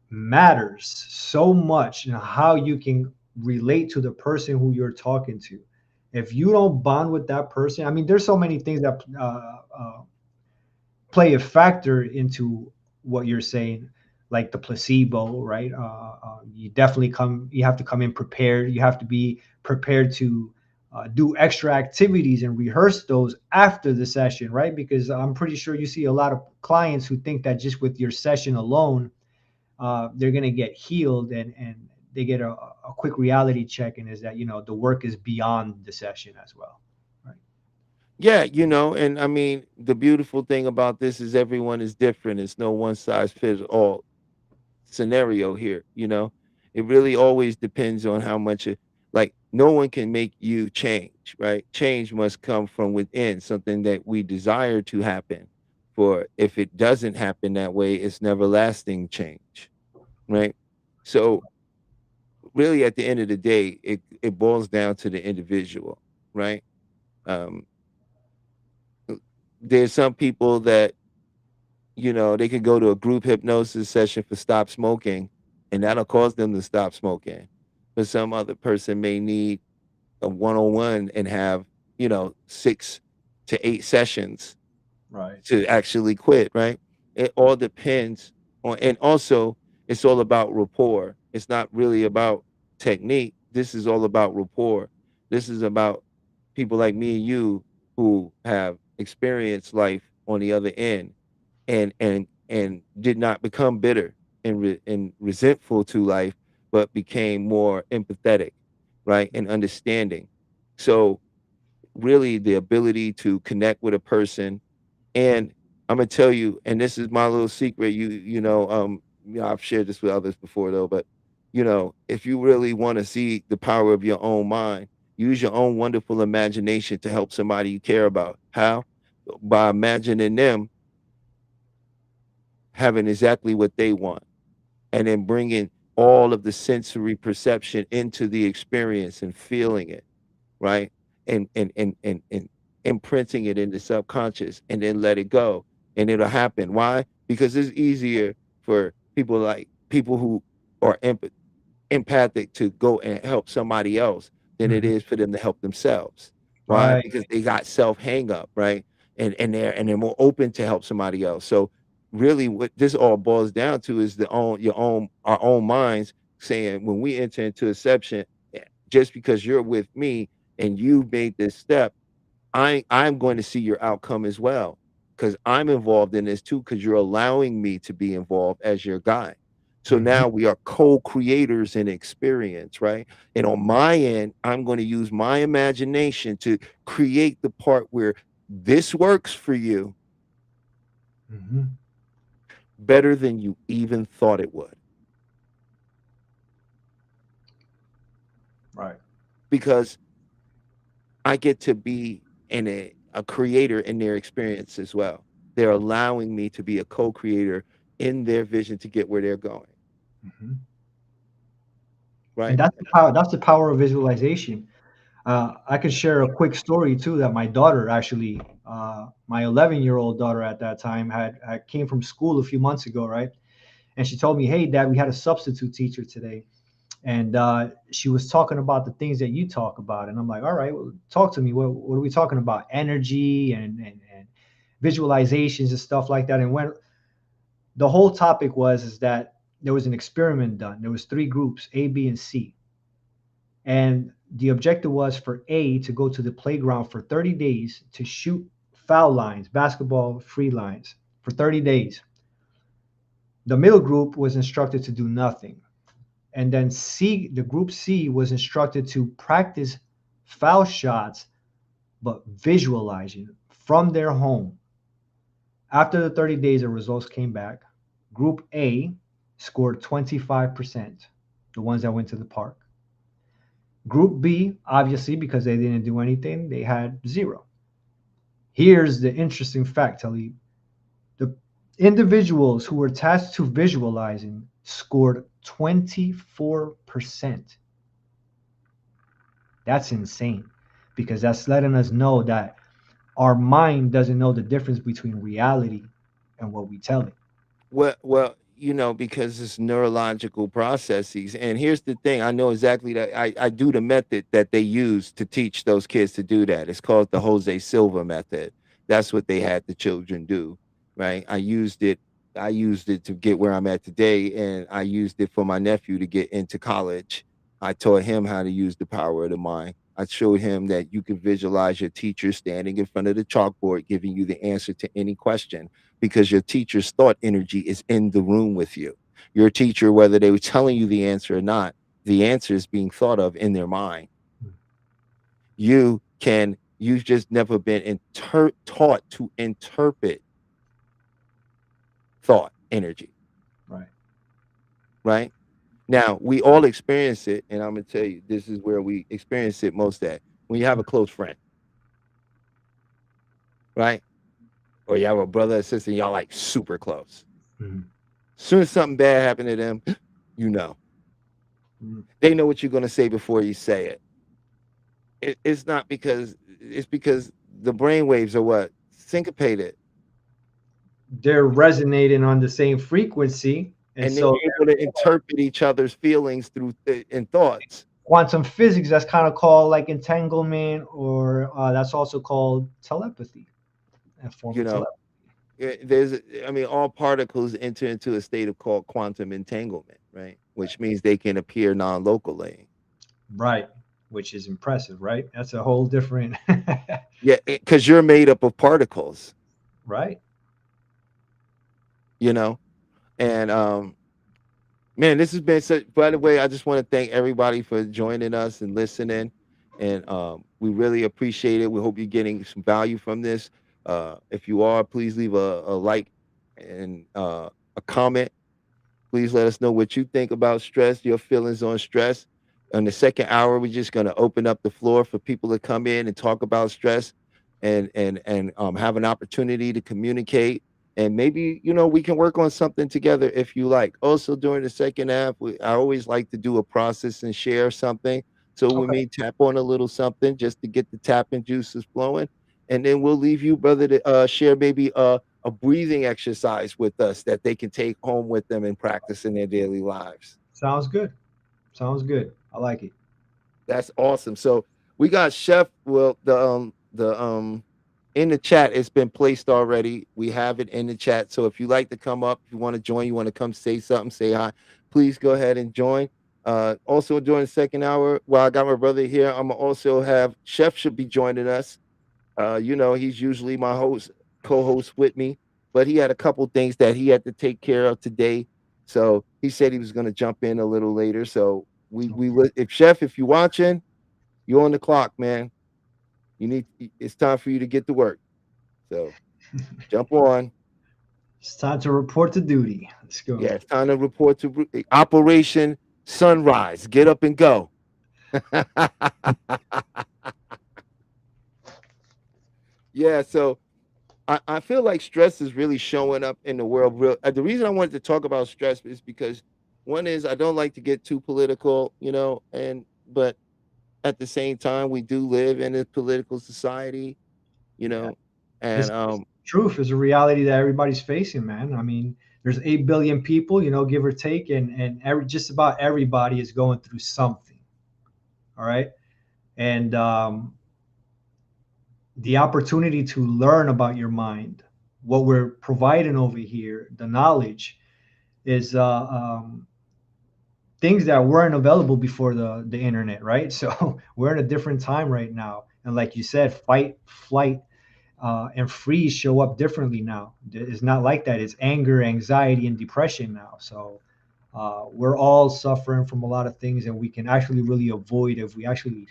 matters so much in how you can relate to the person who you're talking to. If you don't bond with that person, I mean, there's so many things that play a factor into what you're saying, like the placebo, right? You have to come in prepared. You have to be prepared to do extra activities and rehearse those after the session, right? Because I'm pretty sure you see a lot of clients who think that just with your session alone, they're going to get healed, and they get a quick reality check, and is that, the work is beyond the session as well, right?
Yeah, and I mean, the beautiful thing about this is everyone is different. It's no one size fits all scenario here. It really always depends on how much like no one can make you change, right? Change must come from within, something that we desire to happen. For if it doesn't happen that way, it's never lasting change, right? So really at the end of the day, it boils down to the individual, right? Um, there's some people that they could go to a group hypnosis session for stop smoking, and that'll cause them to stop smoking. But some other person may need a one-on-one and have 6 to 8 sessions
Right.
to actually quit, right? It all depends and also it's all about rapport. It's not really about technique. This is all about rapport. This is about people like me and you who have experienced life on the other end and did not become bitter and resentful to life, but became more empathetic, right, and understanding. So really, the ability to connect with a person, and I'm gonna tell you, and this is my little secret. I've shared this with others before though, but if you really want to see the power of your own mind, use your own wonderful imagination to help somebody you care about. How? By imagining them having exactly what they want, and then bringing all of the sensory perception into the experience and feeling it, right? And imprinting it in the subconscious and then let it go. And it'll happen. Why? Because it's easier for people who are empathic to go and help somebody else than it
Mhm.
is for them to help themselves. Why?
Right.
Because they got self hang up, right? And they're more open to help somebody else. So really what this all boils down to is our own minds saying when we enter into a session, just because you're with me and you've made this step, I'm going to see your outcome as well because I'm involved in this too because you're allowing me to be involved as your guide. So
Mhm.
now we are co-creators in experience, right? And on my end, I'm going to use my imagination to create the part where this works for you
Mhm.
better than you even thought it would.
Right.
because I get to be a creator in their experience as well. They're allowing me to be a co-creator in their vision to get where they're going.
Hmm. And
Right.
that's the power. That's the power of visualization. I could share a quick story too that my daughter actually, my 11-year-old daughter at that time had came from school a few months ago, right? And she told me, "Hey, Dad, we had a substitute teacher today, and she was talking about the things that you talk about." And I'm like, "All right, well, talk to me. What are we talking about? Energy and visualizations and stuff like that." And when the whole topic was is that there was an experiment done. There was three groups, A, B, and C, and the objective was for A to go to the playground for 30 days to shoot foul lines, basketball free lines for 30 days. The middle group was instructed to do nothing. And then C, the group C was instructed to practice foul shots, but visualizing from their home. After the 30 days, the results came back. Group A scored 25%, the ones that went to the park. Group B, obviously, because they didn't do anything, they had zero. Here's the interesting fact, Talib. The individuals who were tasked to visualizing scored 24%. That's insane because that's letting us know that our mind doesn't know the difference between reality and what we tell it.
Well, because it's neurological processes. And here's the thing, I know exactly that I do the method that they use to teach those kids to do that. It's called the Jose Silva method. That's what they had the children do, right? I used it to get where I'm at today, and I used it for my nephew to get into college. I taught him how to use the power of the mind. I showed him that you can visualize your teacher standing in front of the chalkboard giving you the answer to any question, because your teacher's thought energy is in the room with you. Your teacher, whether they were telling you the answer or not, the answer is being thought of in their mind. You've just never been taught to interpret thought energy,
Right.
right? Now, we all experience it, and I'm gonna tell you, this is where we experience it most at when you have a close friend, right? Or you have a brother or sister, and y'all like super close.
Mhm.
Soon as something bad happened to them, you know.
Mhm.
They know what you're gonna say before you say it. It's not because it's because the brain waves are what? Syncopated.
They're resonating on the same frequency. And
And they're
so
able to interpret each other's feelings through in thoughts.
quantum physics, that's kind of called like entanglement, or that's also called telepathy, a form
You
of
know,
telepathy.
all particles enter into a state of called quantum entanglement, right? Which means they can appear non-locally.
Right. Which is impressive, right? That's a whole different.
Yeah, because you're made up of particles,
Right.
you know. And man, this has been such. By the way, I just want to thank everybody for joining us and listening, and we really appreciate it. We hope you're getting some value from this. If you are, please leave a like and a comment. Please let us know what you think about stress, your feelings on stress. In the second hour, we're just going to open up the floor for people to come in and talk about stress, and have an opportunity to communicate. And maybe we can work on something together if you like. Also, during the second half, I always like to do a process and share something. So we
Okay.
may tap on a little something just to get the tapping juices flowing, and then we'll leave you, brother, to share maybe a breathing exercise with us that they can take home with them and practice in their daily lives.
Sounds good. Sounds good. I like it.
That's awesome. So we got Chef. Well, the in the chat, it's been placed already. We have it in the chat. So if you like to come up, if you want to join, you want to come say something, say hi, please go ahead and join. Also during the second hour, while I got my brother here, I'm gonna also have Chef should be joining us. He's usually my co-host with me, but he had a couple things that he had to take care of today. So he said he was going to jump in a little later. So if Chef, if you're watching, you're on the clock, man. It's time for you to get to work. So jump on.
It's time to report to duty. Let's go.
Yeah, it's time to report to Operation Sunrise. Get up and go. Yeah, so I feel like stress is really showing up in the world. The reason I wanted to talk about stress is because one is I don't like to get too political, and but at the same time we do live in a political society, you
Yeah.
know, and
It's truth is a reality that everybody's facing, man. I mean, there's 8 billion people, give or take, and just about everybody is going through something. All right. And the opportunity to learn about your mind, what we're providing over here, the knowledge is things that weren't available before the internet, right? So we're in a different time right now. And like you said, fight, flight, and freeze show up differently now. It's not like that. It's anger, anxiety, and depression now. So we're all suffering from a lot of things, and we can actually really avoid if we actually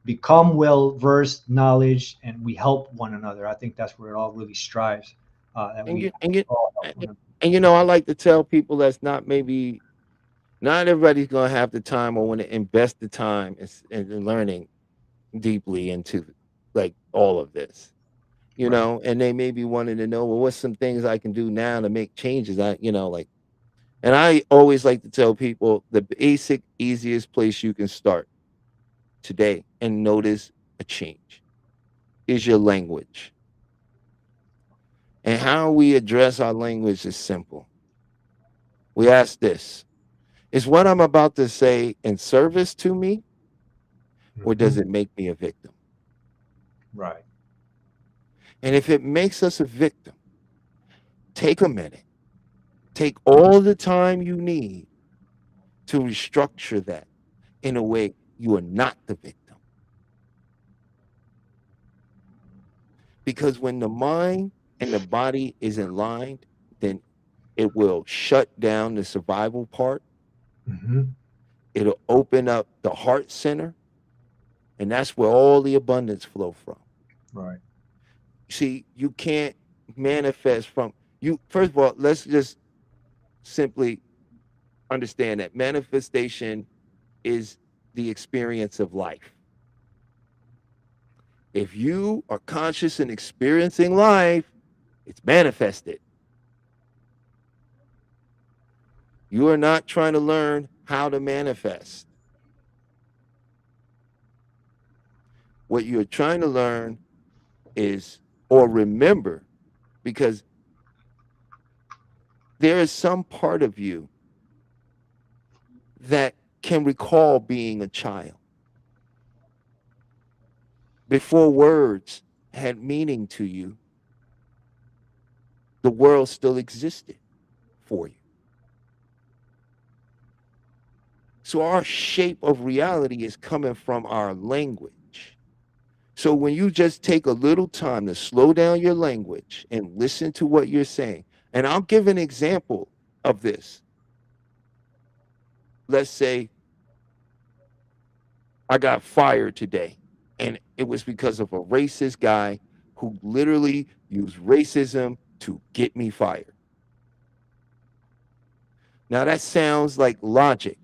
become well versed, knowledge, and we help one another. I think that's where it all really strives. That
and
we
you and you
all help
and,
one another.
and I like to tell people that's not everybody's gonna have the time or want to invest the time in learning deeply into like all of this.
Right.
And they may be wanting to know, well, what's some things I can do now to make changes? And I always like to tell people the basic, easiest place you can start today and notice a change is your language. And how we address our language is simple. We ask this: is what I'm about to say in service to me, or does
Hmm.
it make me a victim?
Right.
And if it makes us a victim, take a minute, take all the time you need to restructure that in a way you are not the victim. Because when the mind and the body is in line, then it will shut down the survival part.
Hmm.
It'll open up the heart center, and that's where all the abundance flow from.
Right.
See, you can't manifest from you. First of all, let's just simply understand that manifestation is the experience of life. If you are conscious and experiencing life, it's manifested. You are not trying to learn how to manifest. What you're trying to learn is, or remember, because there is some part of you that can recall being a child before words had meaning to you. The world still existed for you. So our shape of reality is coming from our language. So when you just take a little time to slow down your language and listen to what you're saying, and I'll give an example of this. Let's say I got fired today, and it was because of a racist guy who literally used racism to get me fired. Now that sounds like logic,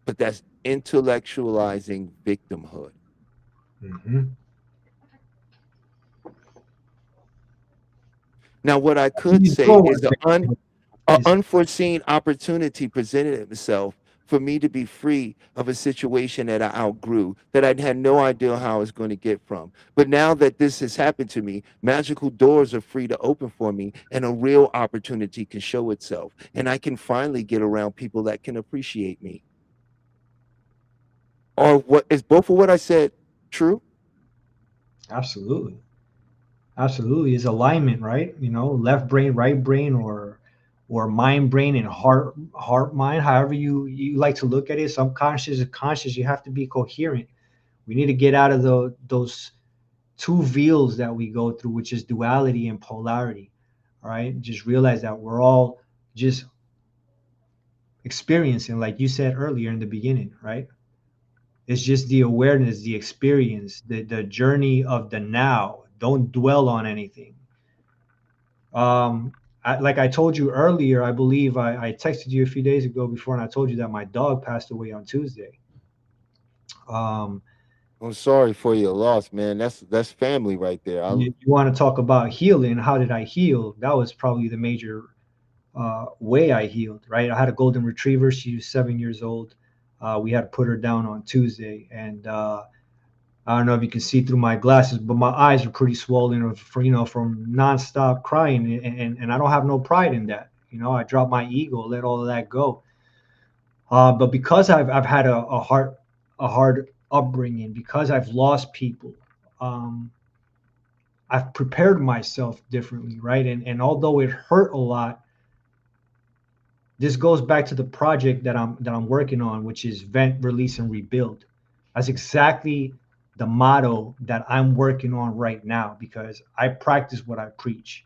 but that's intellectualizing victimhood.
Hmm.
Now, what I could
You
say
know
is
what
a
is
unforeseen opportunity presented itself for me to be free of a situation that I outgrew, that I had no idea how I was going to get from. But now that this has happened to me, magical doors are free to open for me, and a real opportunity can show itself. And I can finally get around people that can appreciate me. Or what is both of what I said true?
absolutely, absolutely is alignment, right? Left brain, right brain, or mind brain and heart mind, however you like to look at it, subconscious and conscious. You have to be coherent. We need to get out of those two veils that we go through, which is duality and polarity. All right, just realize that we're all just experiencing, like you said earlier in the beginning, right? It's just the awareness, the experience, the journey of the now. Don't dwell on anything. um like I told you earlier, I believe I texted you a few days ago before, and I told you that my dog passed away on Tuesday. Um,
I'm sorry for your loss, man. That's family right there.
you want to talk about healing? How did I heal? That was probably the major way I healed. Right, I had a golden retriever. She was 7 years old. We had to put her down on Tuesday, and I don't know if you can see through my glasses, but my eyes are pretty swollen from nonstop crying, and I don't have no pride in that. I dropped my ego, let all of that go. But because I've had a hard upbringing, because I've lost people, um, I've prepared myself differently, right? And although it hurt a lot, this goes back to the project that I'm working on, which is vent, release, and rebuild. That's exactly the motto that I'm working on right now, because I practice what I preach.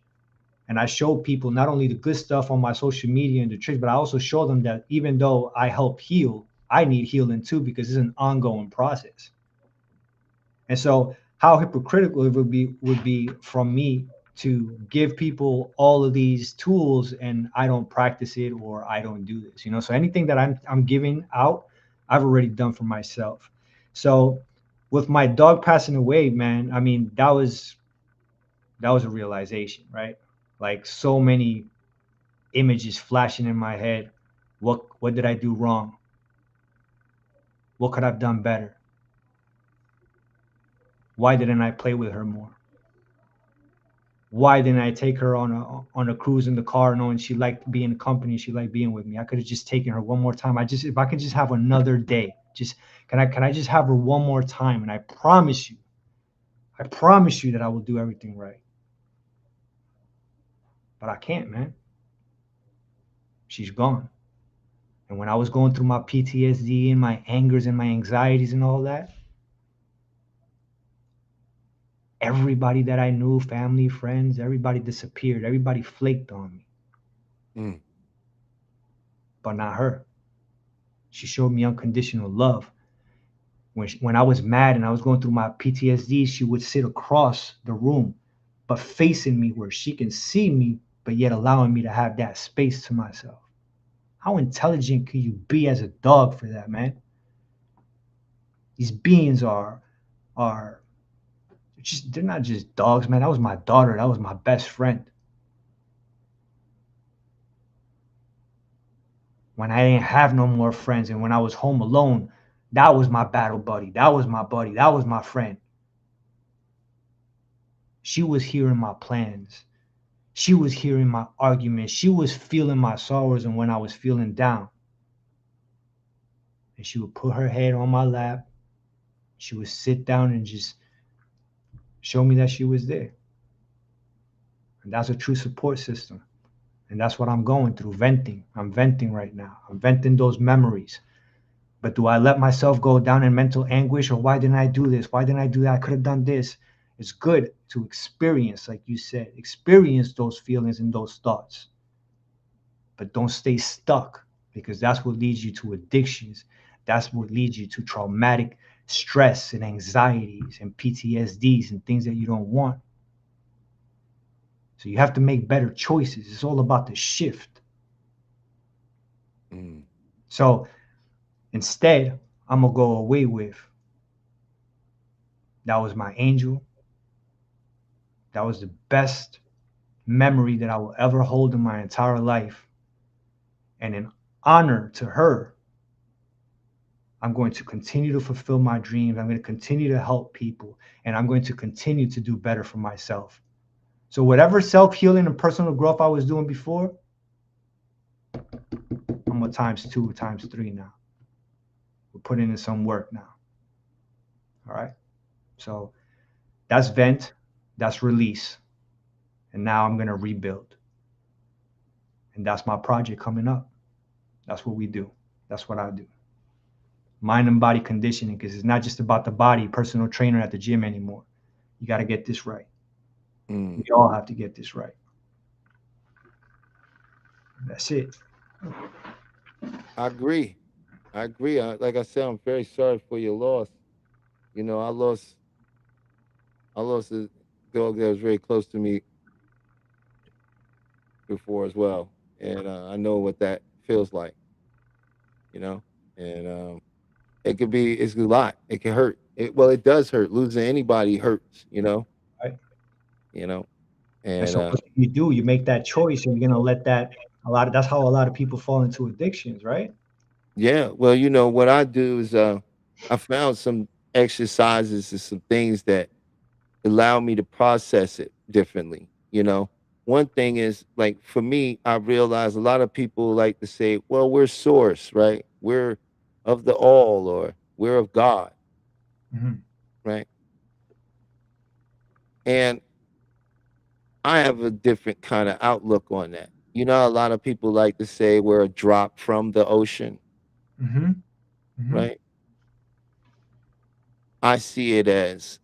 And I show people not only the good stuff on my social media and the tricks, but I also show them that even though I help heal, I need healing too, because it's an ongoing process. And so, how hypocritical it would be from me to give people all of these tools and I don't practice it, or I don't do this. So anything that I'm giving out, I've already done for myself. So with my dog passing away, man, I mean, that was a realization, right? Like, so many images flashing in my head. What did I do wrong? What could I've done better? Why didn't I play with her more? Why didn't I take her on a cruise in the car, knowing she liked being company, she liked being with me? I could have just taken her one more time. If I could just have another day, just can I just have her one more time? And I promise you that I will do everything right. But I can't, man. She's gone. And when I was going through my PTSD and my angers and my anxieties and all that, everybody that I knew, family, friends, everybody disappeared. Everybody flaked on me,
Mm.
but not her. She showed me unconditional love. When I was mad and I was going through my PTSD, she would sit across the room, but facing me where she can see me, but yet allowing me to have that space to myself. How intelligent can you be as a dog for that, man? These beings are they're not just dogs, man. That was my daughter. That was my best friend. When I didn't have no more friends and when I was home alone, that was my battle buddy. That was my buddy. That was my friend. She was hearing my plans. She was hearing my arguments. She was feeling my sorrows and when I was feeling down. And she would put her head on my lap. She would sit down and just show me that she was there. And that's a true support system. And that's what I'm going through, venting. I'm venting right now. I'm venting those memories. But do I let myself go down in mental anguish, or why didn't I do this? Why didn't I do that? I could have done this. It's good to experience, like you said, experience those feelings and those thoughts. But don't stay stuck, because that's what leads you to addictions. That's what leads you to traumatic stress and anxieties and PTSDs and things that you don't want. So you have to make better choices. It's all about the shift.
Mm.
So instead, I'm going to go away with, that was my angel. That was the best memory that I will ever hold in my entire life. And in honor to her, I'm going to continue to fulfill my dreams. I'm going to continue to help people. And I'm going to continue to do better for myself. So whatever self-healing and personal growth I was doing before, I'm a times 2, times 3 now. We're putting in some work now. All right. So that's vent, that's release. And now I'm going to rebuild. And that's my project coming up. That's what we do. That's what I do. Mind and body conditioning, because it's not just about the body, personal trainer at the gym anymore. You got to get this right.
Mm.
We all have to get this right. That's it.
I agree. I agree. Like I said, I'm very sorry for your loss. I lost a dog that was very close to me. before as well, and I know what that feels like, you know. And it could be it's a lot. It can hurt. Well, it does hurt. Losing anybody hurts, you know.
Right.
You know,
And
and
so what you do, you make that choice, and you're gonna let that that's how a lot of people fall into addictions, right?
yeah. Well, you know what I do is I found some exercises and some things that allow me to process it differently. You know, one thing is like for me, I realize a lot of people like to say, "Well, we're source, right? We're of the all, or we're of God,
Hmm.
right?" And I have a different kind of outlook on that. You know, a lot of people like to say we're a drop from the ocean,
Hmm. Hmm.
right? I see it as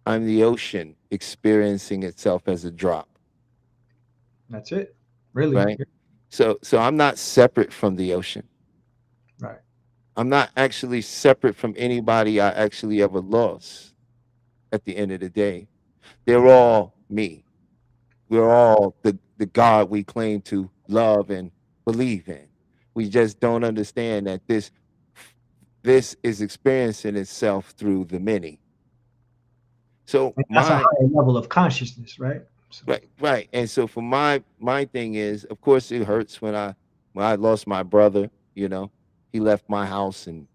I'm the ocean experiencing itself as a drop,
That's it. Really.
right? So I'm not separate from the ocean.
Right.
I'm not actually separate from anybody I actually ever lost at the end of the day. They're all me. We're all the God we claim to love and believe in. We just don't understand that this is experiencing itself through the many. So
And that's a
my
higher level of consciousness, right? So,
right. And so for my thing is, of course, it hurts when I lost my brother. You know, he left my house and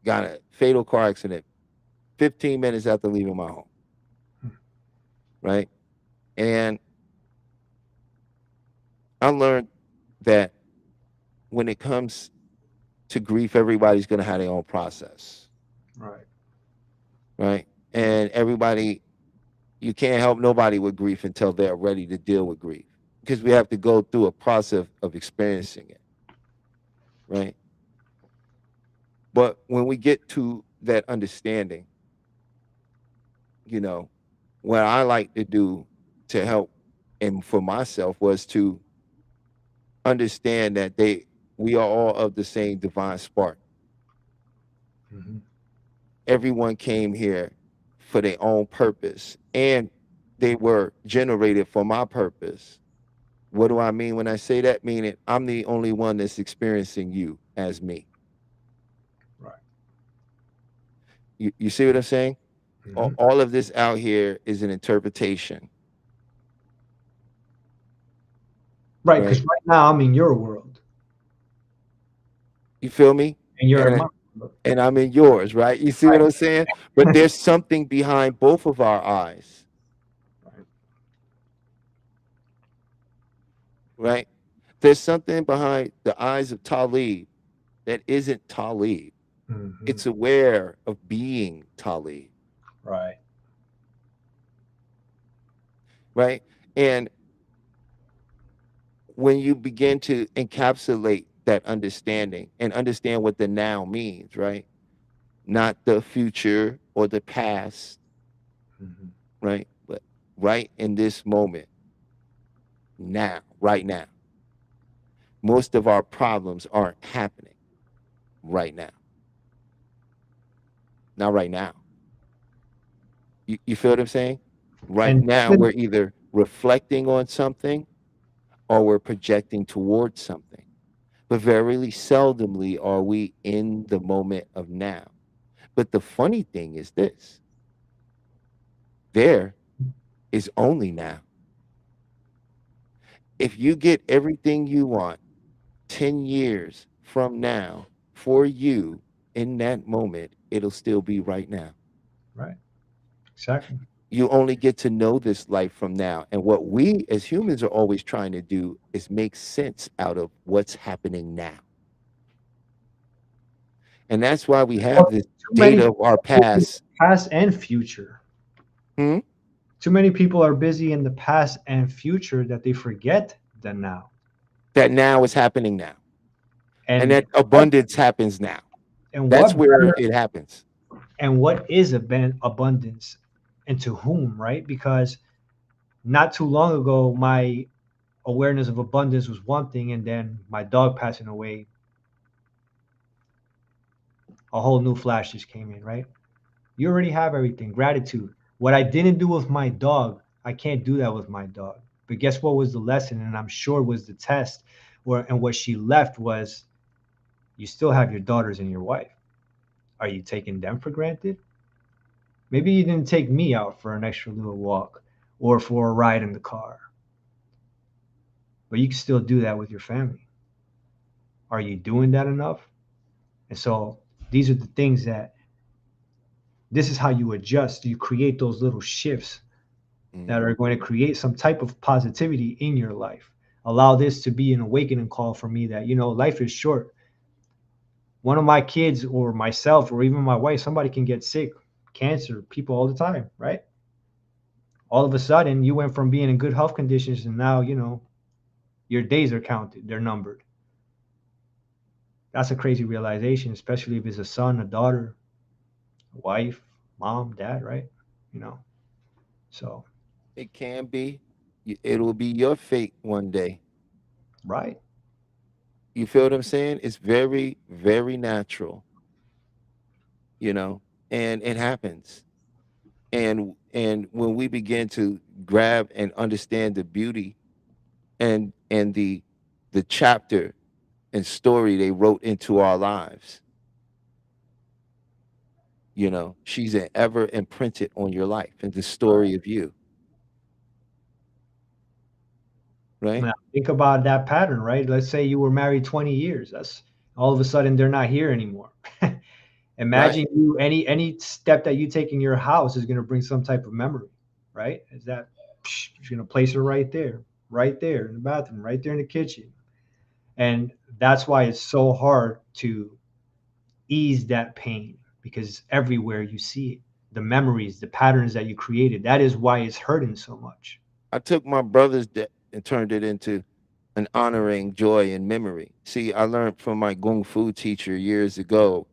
got a fatal car accident 15 minutes after leaving my home. Right, and I learned that when it comes to grief, everybody's going to have their own process.
right.
Right, and everybody you can't help nobody with grief until they're ready to deal with grief because we have to go through a process of experiencing it. Right. But when we get to that understanding, you know, what I like to do to help and for myself was to understand that we are all of the same divine spark.
Hmm.
Everyone came here for their own purpose and they were generated for my purpose. What do I mean when I say that? Meaning I'm the only one that's experiencing you as me.
Right.
You see what I'm saying?
Hmm.
All of this out here is an interpretation,
Right.
right?
Because right now I'm in your world,
You feel me?
and you're in
And
my world.
and I'm in yours, right? You see what I'm saying? But
Right.
there's something behind both of our eyes,
Right.
right? There's something behind the eyes of Talib that isn't Talib.
Hmm.
It's aware of being Talib,
Right.
right? And when you begin to encapsulate that understanding and understand what the now means, right? Not the future or the past,
Hmm.
right? But right in this moment, now, right now. Most of our problems aren't happening right now. Not right now. You feel what I'm saying? Right
And
now, we're either reflecting on something or we're projecting towards something. But very seldomly are we in the moment of now. But the funny thing is this there is only now. If you get everything you want 10 years from now for you in that moment, it'll still be right now.
right. Exactly.
You only get to know this life from now. And what we as humans are always trying to do is make sense out of what's happening now. And that's why we have
Well,
this
too many
data of
people
our
are busy in
past.
the past and future.
Hmm?
Too many people are busy in the past and future that they forget the now.
That now is happening now. And
And
that abundance happens now.
and
That's
what
where
better
it happens.
and what is abundance and to whom, right? Because not too long ago, my awareness of abundance was one thing, and then my dog passing away, a whole new flash just came in, right? You already have everything. Gratitude. What I didn't do with my dog, I can't do that with my dog. But guess what was the lesson? And I'm sure was the test, and what she left was, you still have your daughters and your wife. Are you taking them for granted? Maybe you didn't take me out for an extra little walk or for a ride in the car, but you can still do that with your family. Are you doing that enough? And so these are the things that, this is how you adjust. You create those little shifts that are going to create some type of positivity in your life. Allow this to be an awakening call for me that, life is short. One of my kids or myself or even my wife, somebody can get sick, cancer, people all the time, right? All of a sudden, you went from being in good health conditions and now, your days are counted, they're numbered. That's a crazy realization, especially if it's a son, a daughter, a wife, mom, dad, right? So.
It can be. It'll be your fate one day.
Right.
You feel what I'm saying? It's very, very natural, and it happens. And when we begin to grab and understand the beauty and the chapter and story they wrote into our lives, she's an ever imprinted on your life and the story of you. Right?
Now, think about that pattern, right? Let's say you were married 20 years. That's all of a sudden they're not here anymore. Imagine you, any step that you take in your house is going to bring some type of memory, right? Is that you're going to place her right there in the bathroom, right there in the kitchen. And that's why it's so hard to ease that pain, because everywhere you see it, the memories, the patterns that you created, that is why it's hurting so much.
I took my brother's death and turned it into an honoring joy and memory. See, I learned from my Kung Fu teacher years ago.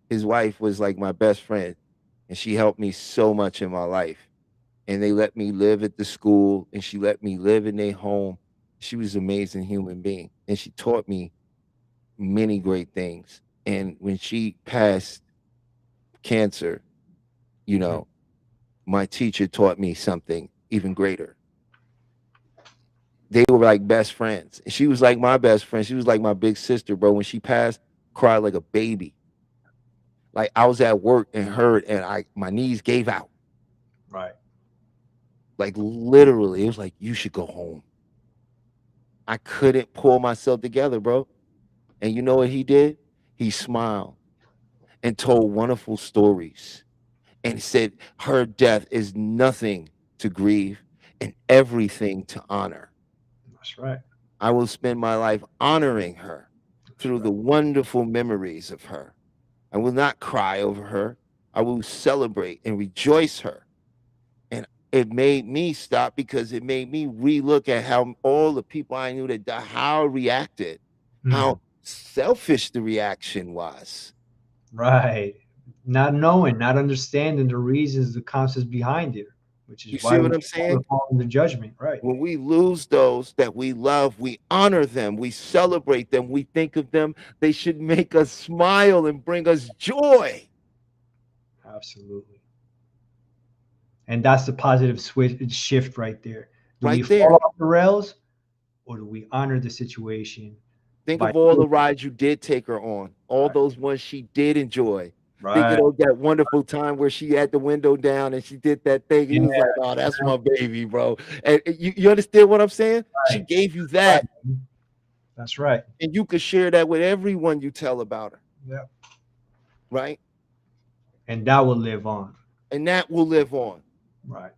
His wife was like my best friend, and she helped me so much in my life. And they let me live at the school, and she let me live in their home. She was an amazing human being, and she taught me many great things. And when she passed cancer, my teacher taught me something even greater. They were like best friends. And she was like my best friend. She was like my big sister, bro. When she passed, I cried like a baby. Like I was at work and heard, and my knees gave out.
Right.
Like literally, it was like, you should go home. I couldn't pull myself together, bro. And you know what he did? He smiled and told wonderful stories and said her death is nothing to grieve and everything to honor.
That's right.
I will spend my life honoring her through the wonderful memories of her. I will not cry over her. I will celebrate and rejoice her. And it made me stop, because it made me relook at how all the people I knew that died, how I reacted, how selfish the reaction was.
Right. Not knowing, not understanding the reasons, the concepts behind it, which is why
see what I'm saying?
The judgment, right?
When we lose those that we love, we honor them, we celebrate them, we think of them. They should make us smile and bring us joy.
Absolutely. And that's the positive shift right there. Do we
there.
fall off the rails, or do we honor the situation?
Think of all the rides you did take her on, all those ones she did enjoy.
Right.
Think of that wonderful time where she had the window down and she did that thing. He was like, "Oh, that's my baby, bro." And you understand what I'm saying? Right. She gave you that.
That's right.
And you could share that with everyone you tell about her.
Yeah.
Right.
And that will live on.
And that will live on.
Right.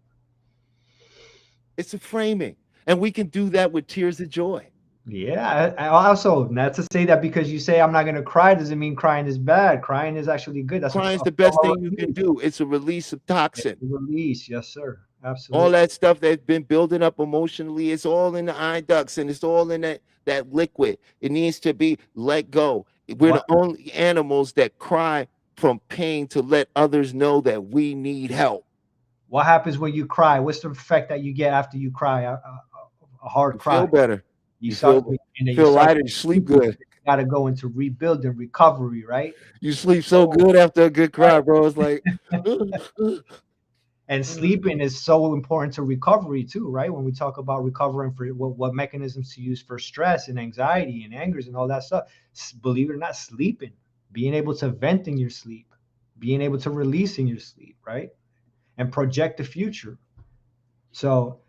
It's a framing. And we can do that with tears of joy.
Yeah. I also, not to say that because you say I'm not going to cry doesn't mean crying is bad. Crying is actually good.
Crying is the best thing you can do. It's a release of toxin.
Release. Yes, sir. Absolutely.
All that stuff that's been building up emotionally, it's all in the eye ducts and it's all in that liquid. It needs to be let go. We're the only animals that cry from pain to let others know that we need help.
What happens when you cry? What's the effect that you get after you cry? A hard cry.
Feel better.
You
feel lighter. You sleep good.
You got to go into rebuild and recovery, right?
You sleep so good after a good cry, bro. It's like.
And sleeping is so important to recovery too, right? When we talk about recovering for what mechanisms to use for stress and anxiety and angers and all that stuff, believe it or not, sleeping, being able to vent in your sleep, being able to release in your sleep, right? And project the future. So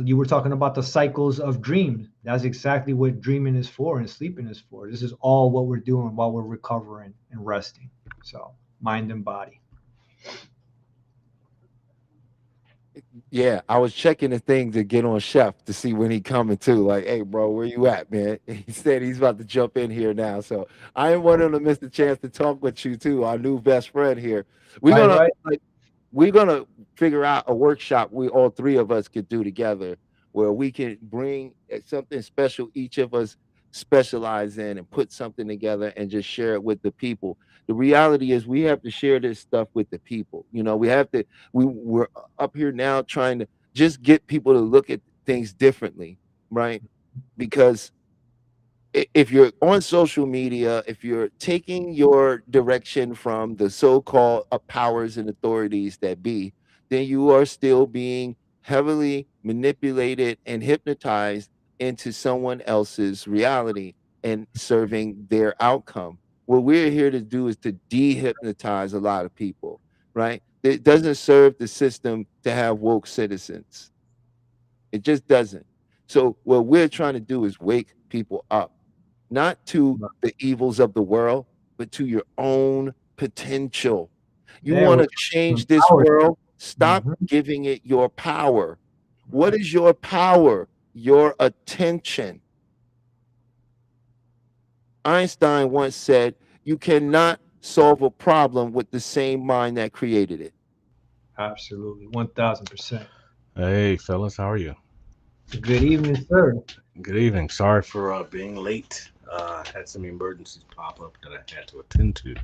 you were talking about the cycles of dreams. That's exactly what dreaming is for and sleeping is for. This is all what we're doing while we're recovering and resting. So mind and body.
Yeah, I was checking the thing to get on Chef to see when he coming too. Like, hey, bro, where you at, man? He said he's about to jump in here now, so I didn't want him to miss the chance to talk with you too, our new best friend here. We're
Right,
gonna
right.
like, we're gonna figure out a workshop we all three of us could do together, where we can bring something special each of us specialize in and put something together and just share it with the people. The reality is we have to share this stuff with the people. You know, we have to we're up here now trying to just get people to look at things differently, right? Because if you're on social media, if you're taking your direction from the so-called powers and authorities that be, then you are still being heavily manipulated and hypnotized into someone else's reality and serving their outcome. What we're here to do is to dehypnotize a lot of people, right? It doesn't serve the system to have woke citizens. It just doesn't. So what we're trying to do is wake people up, not to the evils of the world, but to your own potential. You
There
want
we
to
go.
change this
Empowered.
world? Stop
Mhm.
giving it your power. What is your power? Your attention. Einstein once said, you cannot solve a problem with the same mind that created it.
Absolutely. 1000%.
Hey, fellas, how are you?
Good evening, sir.
Good evening. Sorry for being late. Had some emergencies pop up that I had to attend to.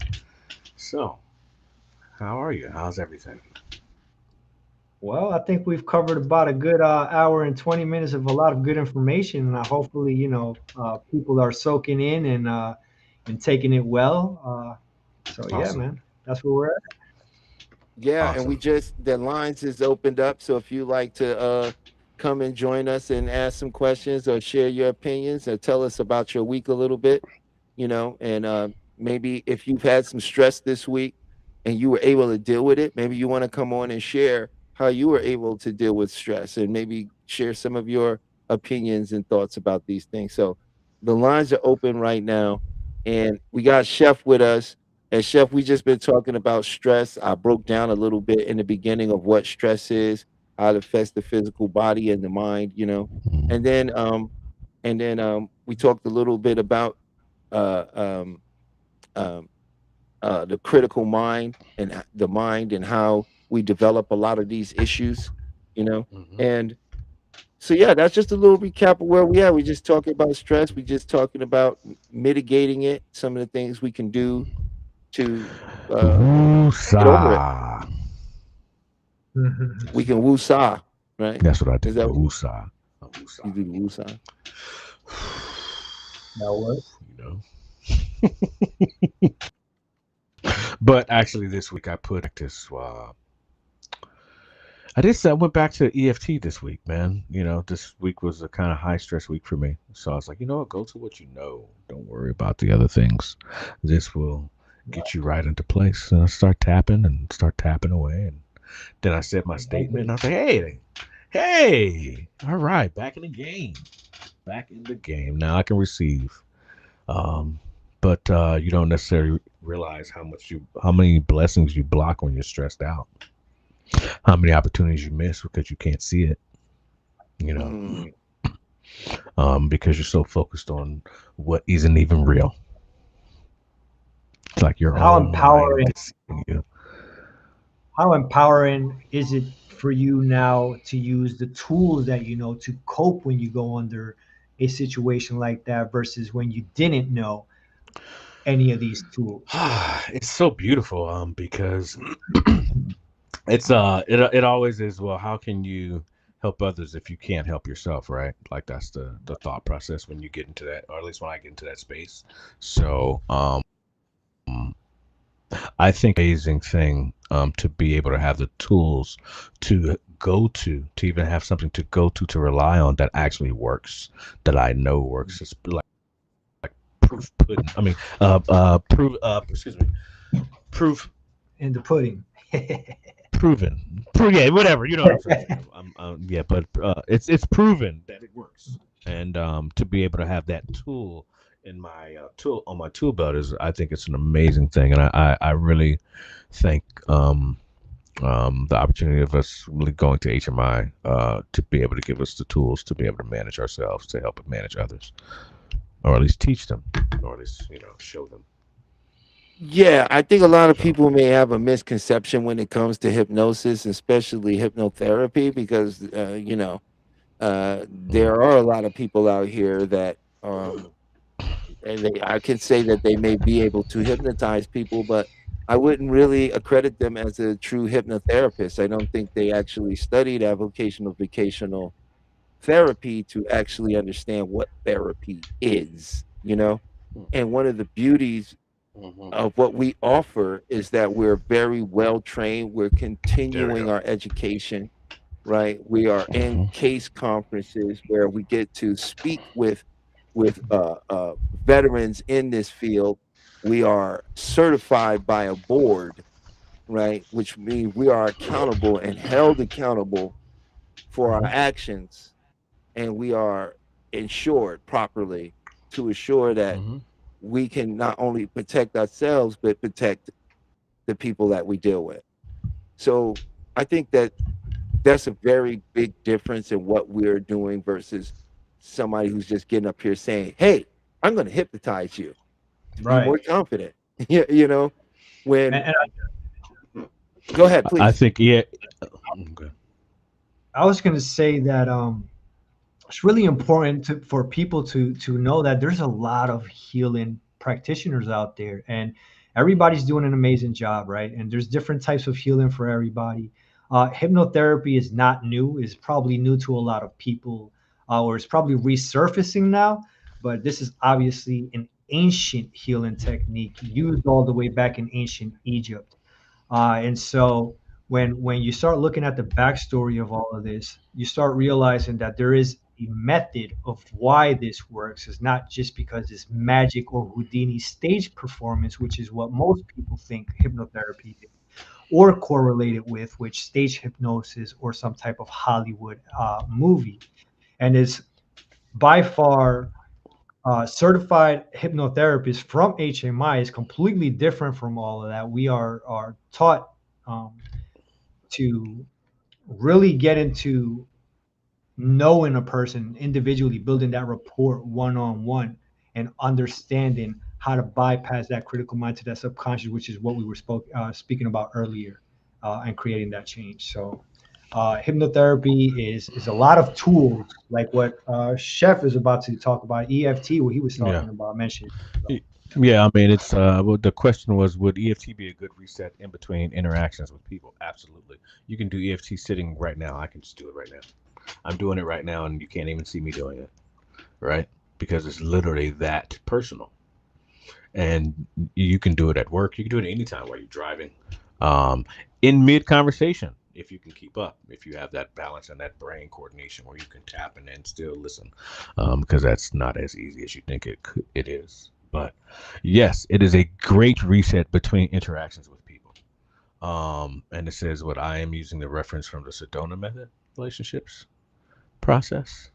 So, how are you? How's everything?
Well, I think we've covered about a good hour and 20 minutes of a lot of good information. And hopefully, people are soaking in and taking it well. So, yeah,
Awesome.
man, that's where we're at.
Yeah, and we
Awesome.
just the lines is opened up. So if you like to come and join us and ask some questions or share your opinions or tell us about your week a little bit, and maybe if you've had some stress this week and you were able to deal with it, maybe you want to come on and share how you were able to deal with stress and maybe share some of your opinions and thoughts about these things. So the lines are open right now, and we got Chef with us. And Chef, we just been talking about stress. I broke down a little bit in the beginning of what stress is, how it affects the physical body and the mind, and then we talked a little bit about uh, um, um, the critical mind and the mind and how we develop a lot of these issues, you know.
Mm-hmm.
And so yeah, that's just a little recap of where we are. We just talking about stress. We just talking about mitigating it. Some of the things we can do to get over it.
Woosah.
We can woo-saw, right?
That's what I do.
Is that what
Woosah.
you
Woosah.
do? Woo-saw.
That works.
You know. But actually, this week I put practice. I went back to EFT this week, man. This week was a kind of high stress week for me. So I was like, you know what? Go to what you know. Don't worry about the other things. This will get you right into place. And I start tapping away. And then I said my statement. And I was like, hey, all right, back in the game. Back in the game. Now I can receive. Um, but you don't necessarily realize how many blessings you block when you're stressed out. How many opportunities you miss because you can't see it,
Mm.
because you're so focused on what isn't even real. It's like your
How
own mind
empowering,
deceiving you.
how empowering is it for you now to use the tools that you know to cope when you go under a situation like that versus when you didn't know any of these tools?
It's so beautiful, because it always is. Well, how can you help others if you can't help yourself, right? Like that's the thought process when you get into that, or at least when I get into that space. So I think amazing thing to be able to have the tools to go to even have something to go to rely on that actually works, that I know works. It's like proof pudding. I mean, proof. Excuse me. Proof
In the pudding.
proven. Yeah, whatever. You know what I'm trying to say. Yeah, but it's proven that it works, and to be able to have that tool in my tool on my tool belt is, I think it's an amazing thing, and I really thank the opportunity of us really going to HMI to be able to give us the tools to be able to manage ourselves, to help manage others, or at least teach them, or at least show them.
Yeah, I think a lot of
So.
people may have a misconception when it comes to hypnosis, especially hypnotherapy, because
Mm,
there are a lot of people out here that and I can say that they may be able to hypnotize people, but I wouldn't really accredit them as a true hypnotherapist. I don't think they actually studied avocational vocational therapy to actually understand what therapy is, you know? And one of the beauties
mhm.
of what we offer is that we're very well trained. We're
There we
continuing
go.
our education, right? We are in
Mhm.
case conferences where we get to speak with veterans in this field. We are certified by a board, right? Which means we are accountable and held accountable for our
Mhm.
actions, and we are insured properly to assure that
Mhm.
we can not only protect ourselves but protect the people that we deal with. So I think that that's a very big difference in what we're doing versus somebody who's just getting up here saying, "Hey, I'm going to hypnotize you to be
Right.
more confident." Yeah, when
And
go ahead,
I
please.
think, yeah. Okay.
I was going to say that it's really important for people to know that there's a lot of healing practitioners out there, and everybody's doing an amazing job, right? And there's different types of healing for everybody. Hypnotherapy is not new; it's probably new to a lot of people, or it's probably resurfacing now. But this is obviously an ancient healing technique used all the way back in ancient Egypt. And so when you start looking at the backstory of all of this, you start realizing that there is a method of why this works. It's not just because it's magic or Houdini stage performance, which is what most people think hypnotherapy is, or correlated with which stage hypnosis or some type of Hollywood movie. And it's by far certified hypnotherapist from HMI is completely different from all of that. We are taught um, to really get into knowing a person individually, building that rapport one on one, and understanding how to bypass that critical mind to that subconscious, which is what we were speaking about earlier, and creating that change. So, hypnotherapy is a lot of tools, like what Chef is about to talk about, EFT, what he was
Yeah.
talking about, mentioning.
Y- Yeah, I mean, it's well, the question was, would EFT be a good reset in between interactions with people? Absolutely. You can do EFT sitting right now. I can just do it right now. I'm doing it right now, and you can't even see me doing it, right? Because it's literally that personal. And you can do it at work. You can do it anytime while you're driving, um, in mid conversation, if you can keep up, if you have that balance and that brain coordination where you can tap and then still listen, because that's not as easy as you think it is. But yes, it is a great reset between interactions with people. And it says what I am using the reference from the Sedona method relationships process.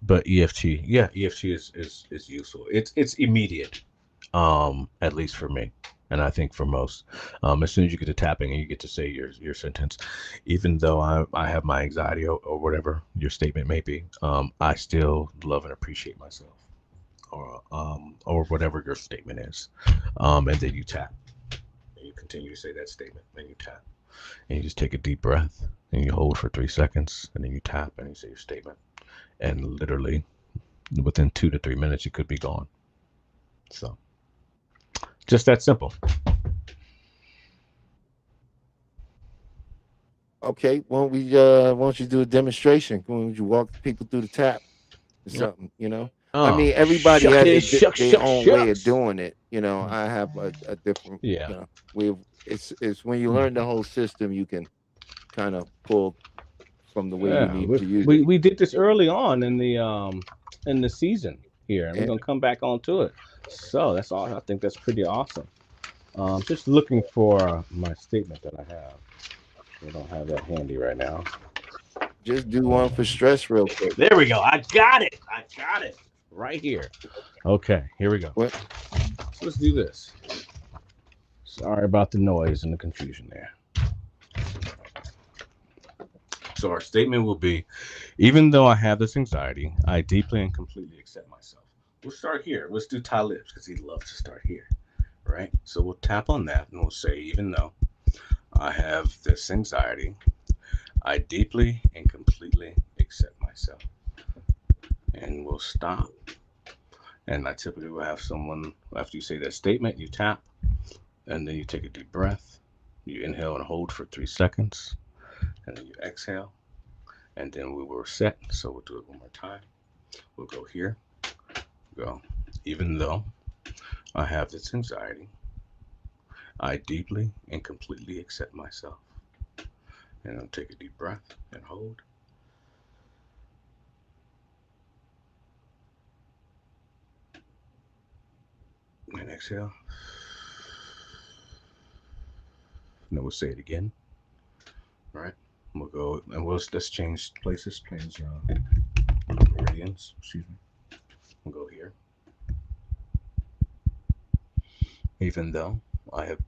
But EFT, yeah, EFT is useful. It's immediate, at least for me, and I think for most. As soon as you get to tapping and you get to say your sentence, even though I have my anxiety, or whatever your statement may be, I still love and appreciate myself, or whatever your statement is, and then you tap and you continue to say that statement, and you tap and you just take a deep breath and you hold for 3 seconds, and then you tap and you say your statement, and literally within 2 to 3 minutes you could be gone. So just that simple.
Okay, why don't you do a demonstration? Why don't you walk people through the tap or
Yep.
something? I
Oh,
mean, everybody
shuck
has
it,
their own way of
shucks.
doing it. I have a different,
Yeah.
way of, it's when you learn the
Mhm.
whole system, you can kind of pull from the way you
Yeah,
need
we,
to use
we
it.
we did this early on in the season here, and we're
Yeah,
gonna come back onto it. So that's all. I think that's pretty awesome. Just looking for my statement that I have. I don't have that handy right now.
just do one for stress real quick.
There we go. I got it. I got it right here. Okay, here we go.
What?
So let's do this. Sorry about the noise and the confusion there. So our statement will be, even though I have this anxiety, I deeply and completely accept myself. We'll start here. Let's do Talib's because he loves to start here, right? So we'll tap on that and we'll say, even though I have this anxiety, I deeply and completely accept myself. And we'll stop. And I typically will have someone, after you say that statement, you tap, and then you take a deep breath. You inhale and hold for 3 seconds, and then you exhale, and then we will reset. So we'll do it one more time. We'll go here, go. Even though I have this anxiety, I deeply and completely accept myself. And I'll take a deep breath and hold. And exhale. And then we'll say it again. All right. We'll go and let's change places, change meridians. Excuse me. We'll go here. Even though I have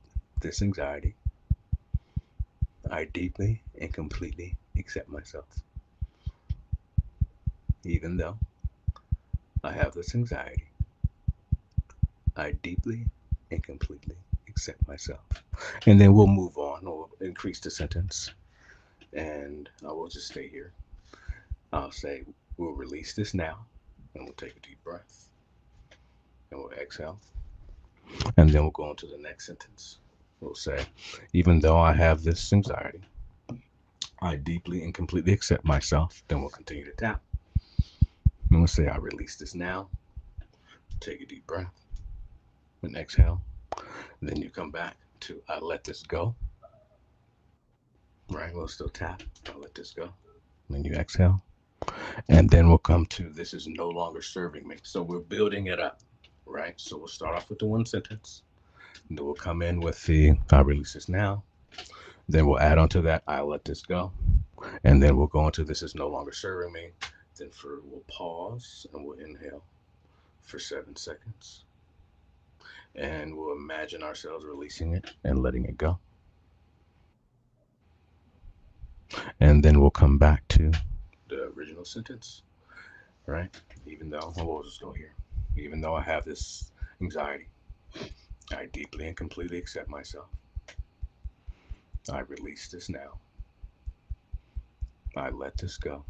this anxiety, I deeply and completely accept myself. Even though I have this anxiety, I deeply and completely accept myself. And then we'll move on or increase the sentence. And I will just stay here. I'll say, we'll release this now. And we'll take a deep breath. And we'll exhale. And then we'll go on to the next sentence. We'll say, even though I have this anxiety, I deeply and completely accept myself. Then we'll continue to tap. And we'll say, I release this now. Take a deep breath and exhale. And then you come back to, I let this go. Right? We'll still tap. I let this go. And then you exhale. And then we'll come to, this is no longer serving me. So we're building it up. Right? So we'll start off with the one sentence. And then we'll come in with the, I release this now. Then we'll add on to that, I let this go. And then we'll go into, this is no longer serving me. Then we'll pause and we'll inhale for 7 seconds. And we'll imagine ourselves releasing it and letting it go. And then we'll come back to the original sentence, right? Even though, we'll just go here. Even though I have this anxiety, I deeply and completely accept myself. I release this now. I let this go.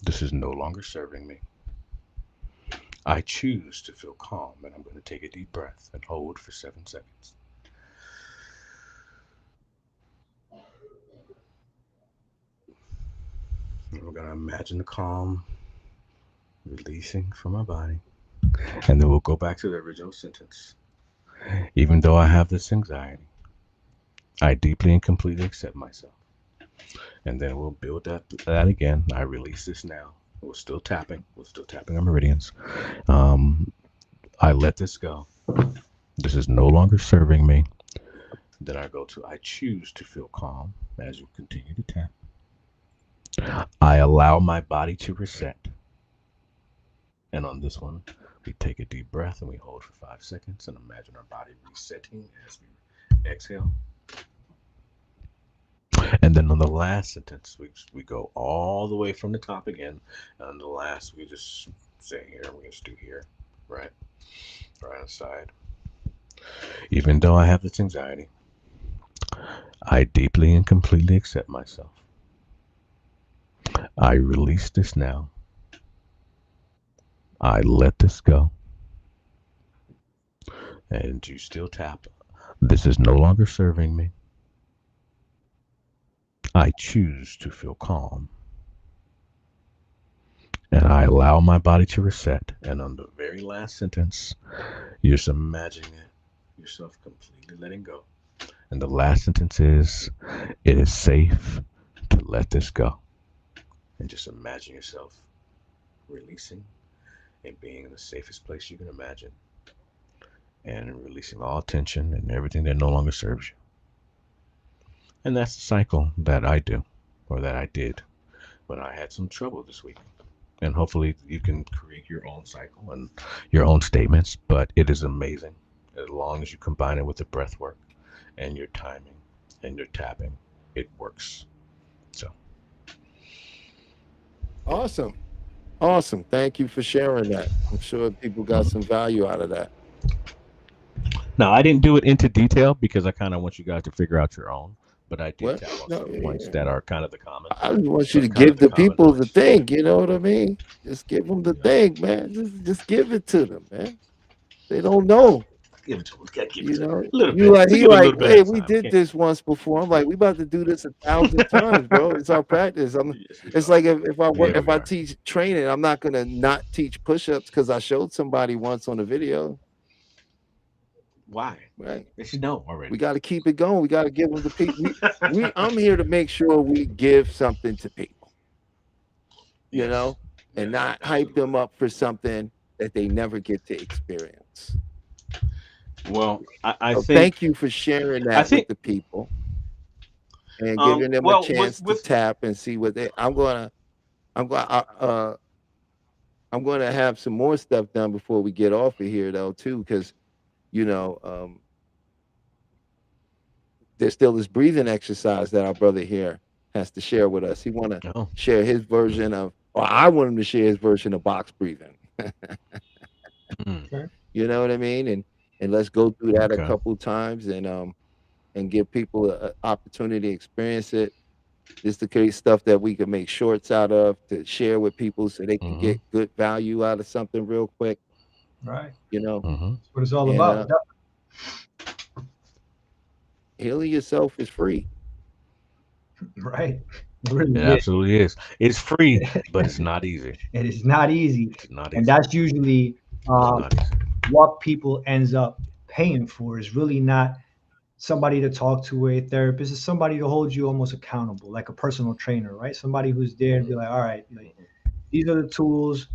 This is no longer serving me. I choose to feel calm, and I'm going to take a deep breath and hold for 7 seconds. And we're going to imagine the calm releasing from our body. And then we'll go back to the original sentence. Even though I have this anxiety, I deeply and completely accept myself. And then we'll build that again. I release this now. We're still tapping. We're still tapping our meridians. I let this go. This is no longer serving me. Then I go to, I choose to feel calm as you continue to tap. I allow my body to reset. And on this one, we take a deep breath and we hold for 5 seconds and imagine our body resetting as we exhale. And then on the last sentence, we go all the way from the top again. And on the last, we just say here, we just do here, right? Right on the side. Even though I have this anxiety, I deeply and completely accept myself. I release this now. I let this go. And you still tap. This is no longer serving me. I choose to feel calm. and I allow my body to reset. And on the very last sentence, you're just imagining yourself completely letting go. And the last sentence is, it is safe to let this go. And just imagine yourself releasing and being in the safest place you can imagine and releasing all tension and everything that no longer serves you. And that's the cycle that I do, or that I did when I had some trouble this week. And hopefully you can create your own cycle and your own statements, but it is amazing as long as you combine it with the breath work and your timing and your tapping, it works. So
Awesome. Awesome. Thank you for sharing that. I'm sure people got some value out of that.
now I didn't do it into detail because I kind of want you guys to figure out your own, but I did
What?
tap on
No,
some points
yeah.
that are kind of the common,
I just want you to
kind of
give
the
the
common
people the
points.
thing. You know what I mean? Just give them the
You know,
thing, man. Just give it to them, man. They don't know.
give it to them. Gotta give it
You
to them
know,
a little
you
bit.
like
To
he
give it a
like,
little bit
hey,
at a
we
time.
did
Can't.
this once before. I'm like, we about to do this 1,000 times, bro. It's our practice.
Yes, we
It's
are.
like
Yeah,
if
we
I
are.
teach training, I'm not gonna not teach push-ups because I showed somebody once on a video,
Why?
right?
They should know
We
already.
got to keep it going. We got to give them the people. I'm here to make sure we give something to people, you
Yes.
know, and
Yes.
not hype
Absolutely.
them up for something that they never get to experience.
Well, I
So
think
thank you for sharing
I
that with
think
the people and giving them a
well
chance to
with
tap and see what they. I'm going. I'm going to have some more stuff done before we get off of here, though, too, because you know, there's still this breathing exercise that our brother here has to share with us. He want to
oh,
share his version of, or I want him to share his version of box breathing.
mm,
Okay.
You know what I mean? And let's go through that a
okay.
couple times and give people an opportunity to experience it. This is the case stuff that we can make shorts out of to share with people so they can
Mm-hmm.
get good value out of something real quick,
Right.
you know.
Mm-hmm.
That's what it's all
And
about.
healing yourself is free.
Right. It really
It
is.
absolutely is. It's free, but it's not easy.
It is not easy.
It's not
And
easy.
that's usually
It's
uh,
not easy.
what people ends up paying for is really not somebody to talk to, a therapist. Is somebody to hold you almost accountable, like a personal trainer, right? Somebody who's there to be like, all right, like, these are the tools.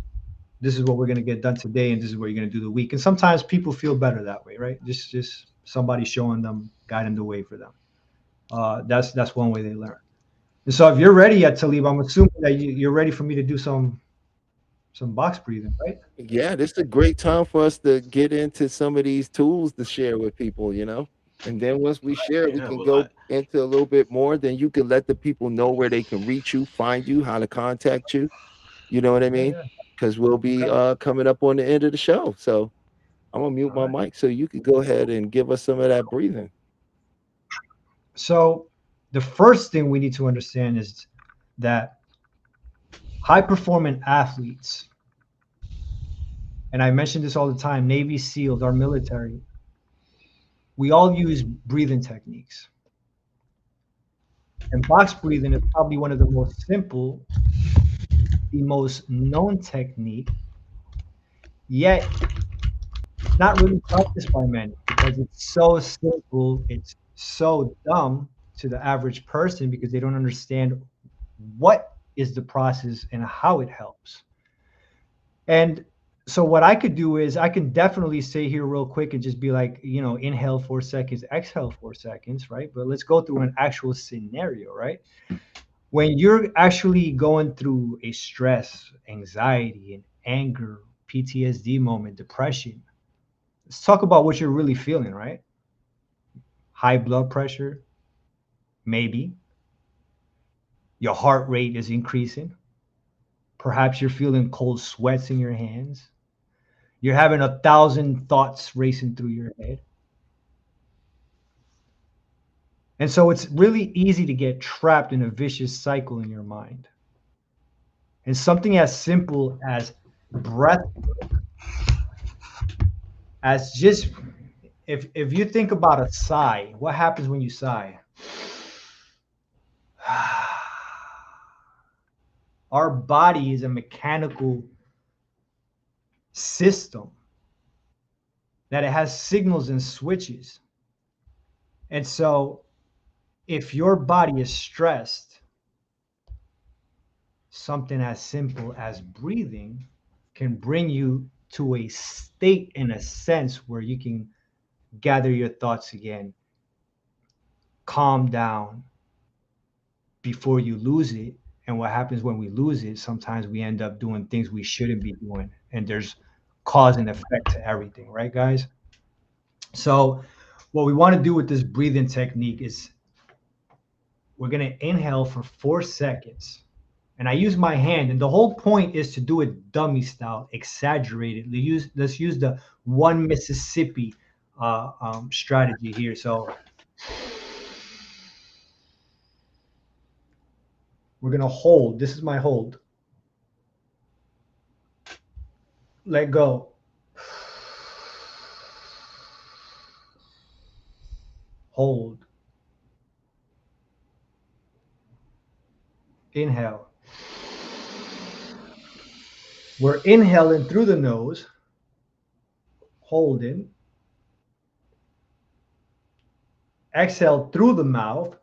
This is what we're gonna get done today, and this is what you're gonna do the week. And sometimes people feel better that way, right? Just somebody showing them, guiding the way for them. That's one way they learn. And so if you're ready yet, Talib, I'm assuming that you're ready for me to do some box breathing, right?
Yeah, this is a great time for us to get into some of these tools to share with people, you know. And then once we share, we
Yeah.
can
Well, I.
go into a little bit more. Then you can let the people know where they can reach you, find you, how to contact you. You know what I
Yeah,
mean?
yeah.
Because we'll be
Okay.
coming up on the end of the show. So I'm gonna mute
All
my
right.
mic so you could go ahead and give us some of that breathing.
So the first thing we need to understand is that high performing athletes, and I mention this all the time, Navy SEALs, our military, we all use breathing techniques. And box breathing is probably one of the most simple, the most known technique, yet not really practiced by many because it's so simple, it's so dumb to the average person because they don't understand what is the process and how it helps. And so what I could do is I can definitely say here real quick and just be like, inhale 4 seconds, exhale 4 seconds, right? But let's go through an actual scenario, right? When you're actually going through a stress, anxiety, and anger, PTSD moment, depression, let's talk about what you're really feeling, right? High blood pressure, maybe. Your heart rate is increasing. Perhaps you're feeling cold sweats in your hands. You're having 1,000 thoughts racing through your head. And so it's really easy to get trapped in a vicious cycle in your mind. And something as simple as breath, as just if you think about a sigh, what happens when you sigh? Our body is a mechanical system that it has signals and switches. And so if your body is stressed, something as simple as breathing can bring you to a state, in a sense, where you can gather your thoughts again, calm down before you lose it. And what happens when we lose it, sometimes we end up doing things we shouldn't be doing. And there's cause and effect to everything, right, guys? So, what we want to do with this breathing technique is we're going to inhale for 4 seconds. And I use my hand, and the whole point is to do it dummy style, exaggerated. Let's use the one Mississippi strategy here. So we're gonna hold. This is my hold. Let go. Hold. Inhale. We're inhaling through the nose, holding. Exhale through the mouth.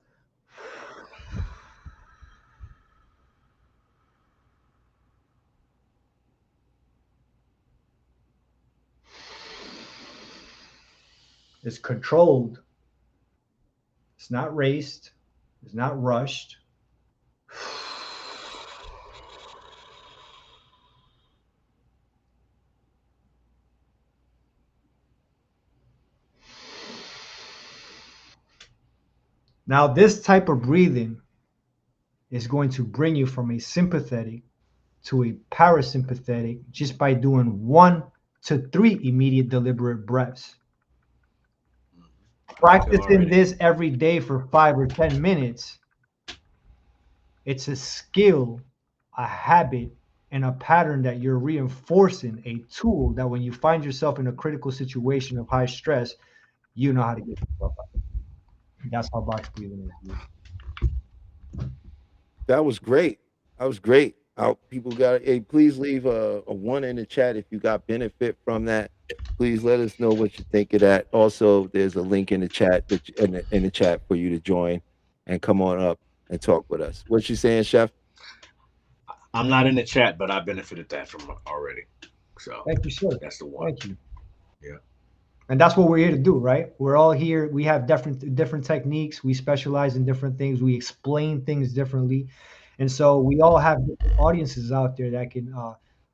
It's controlled. It's not raced. It's not rushed. Now, this type of breathing is going to bring you from a sympathetic to a parasympathetic just by doing 1 to 3 immediate deliberate breaths. Practicing this every day for 5 or 10 minutes, it's a skill, a habit, and a pattern that you're reinforcing, a tool that when you find yourself in a critical situation of high stress, you know how to get yourself out. That's how box breathing is.
That was great. That was great. People got. Hey, please leave a one in the chat if you got benefit from that. Please let us know what you think of that. Also, there's a link in the chat in the chat for you to join and come on up and talk with us. What you saying, Chef?
I'm not in the chat, but I benefited that from already. So
Thank you, sir.
That's the one.
Thank you.
Yeah.
And that's what we're here to do, right? We're all here. We have different techniques. We specialize in different things. We explain things differently. And so we all have audiences out there that can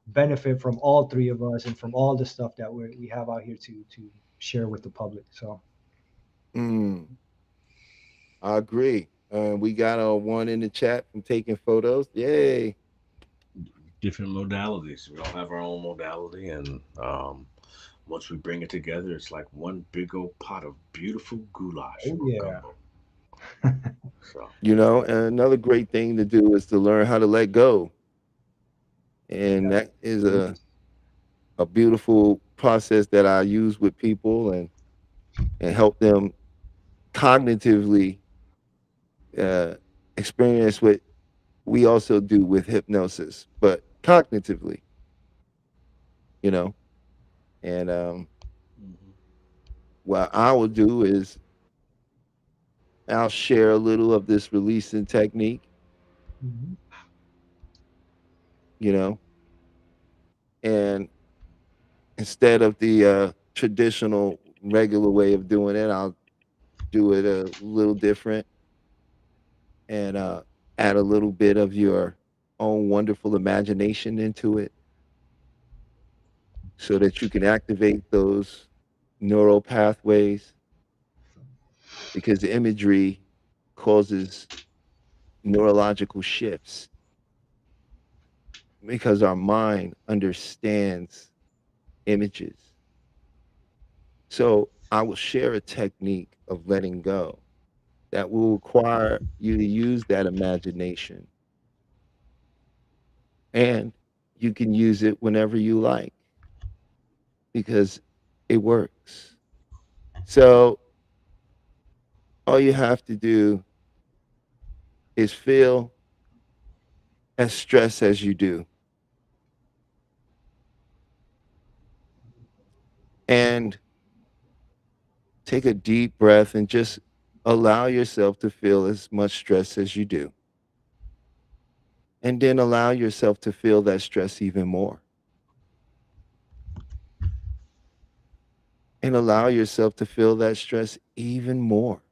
benefit from all three of us and from all the stuff that we have out here to share with the public. So
I agree. We got a one in the chat from taking photos. Yay.
Different modalities. We all have our own modality, and once we bring it together, it's like one big old pot of beautiful goulash.
Oh, yeah.
So
And another great thing to do is to learn how to let go. And that is a beautiful process that I use with people and help them cognitively experience what we also do with hypnosis, but cognitively, and what I will do is I'll share a little of this releasing technique,
Mhm.
And instead of the traditional regular way of doing it, I'll do it a little different and add a little bit of your own wonderful imagination into it so that you can activate those neural pathways, because the imagery causes neurological shifts because our mind understands images. So I will share a technique of letting go that will require you to use that imagination. And you can use it whenever you like because it works. So all you have to do is feel as stressed as you do. And take a deep breath and just allow yourself to feel as much stress as you do. And then allow yourself to feel that stress even more. And allow yourself to feel that stress even more.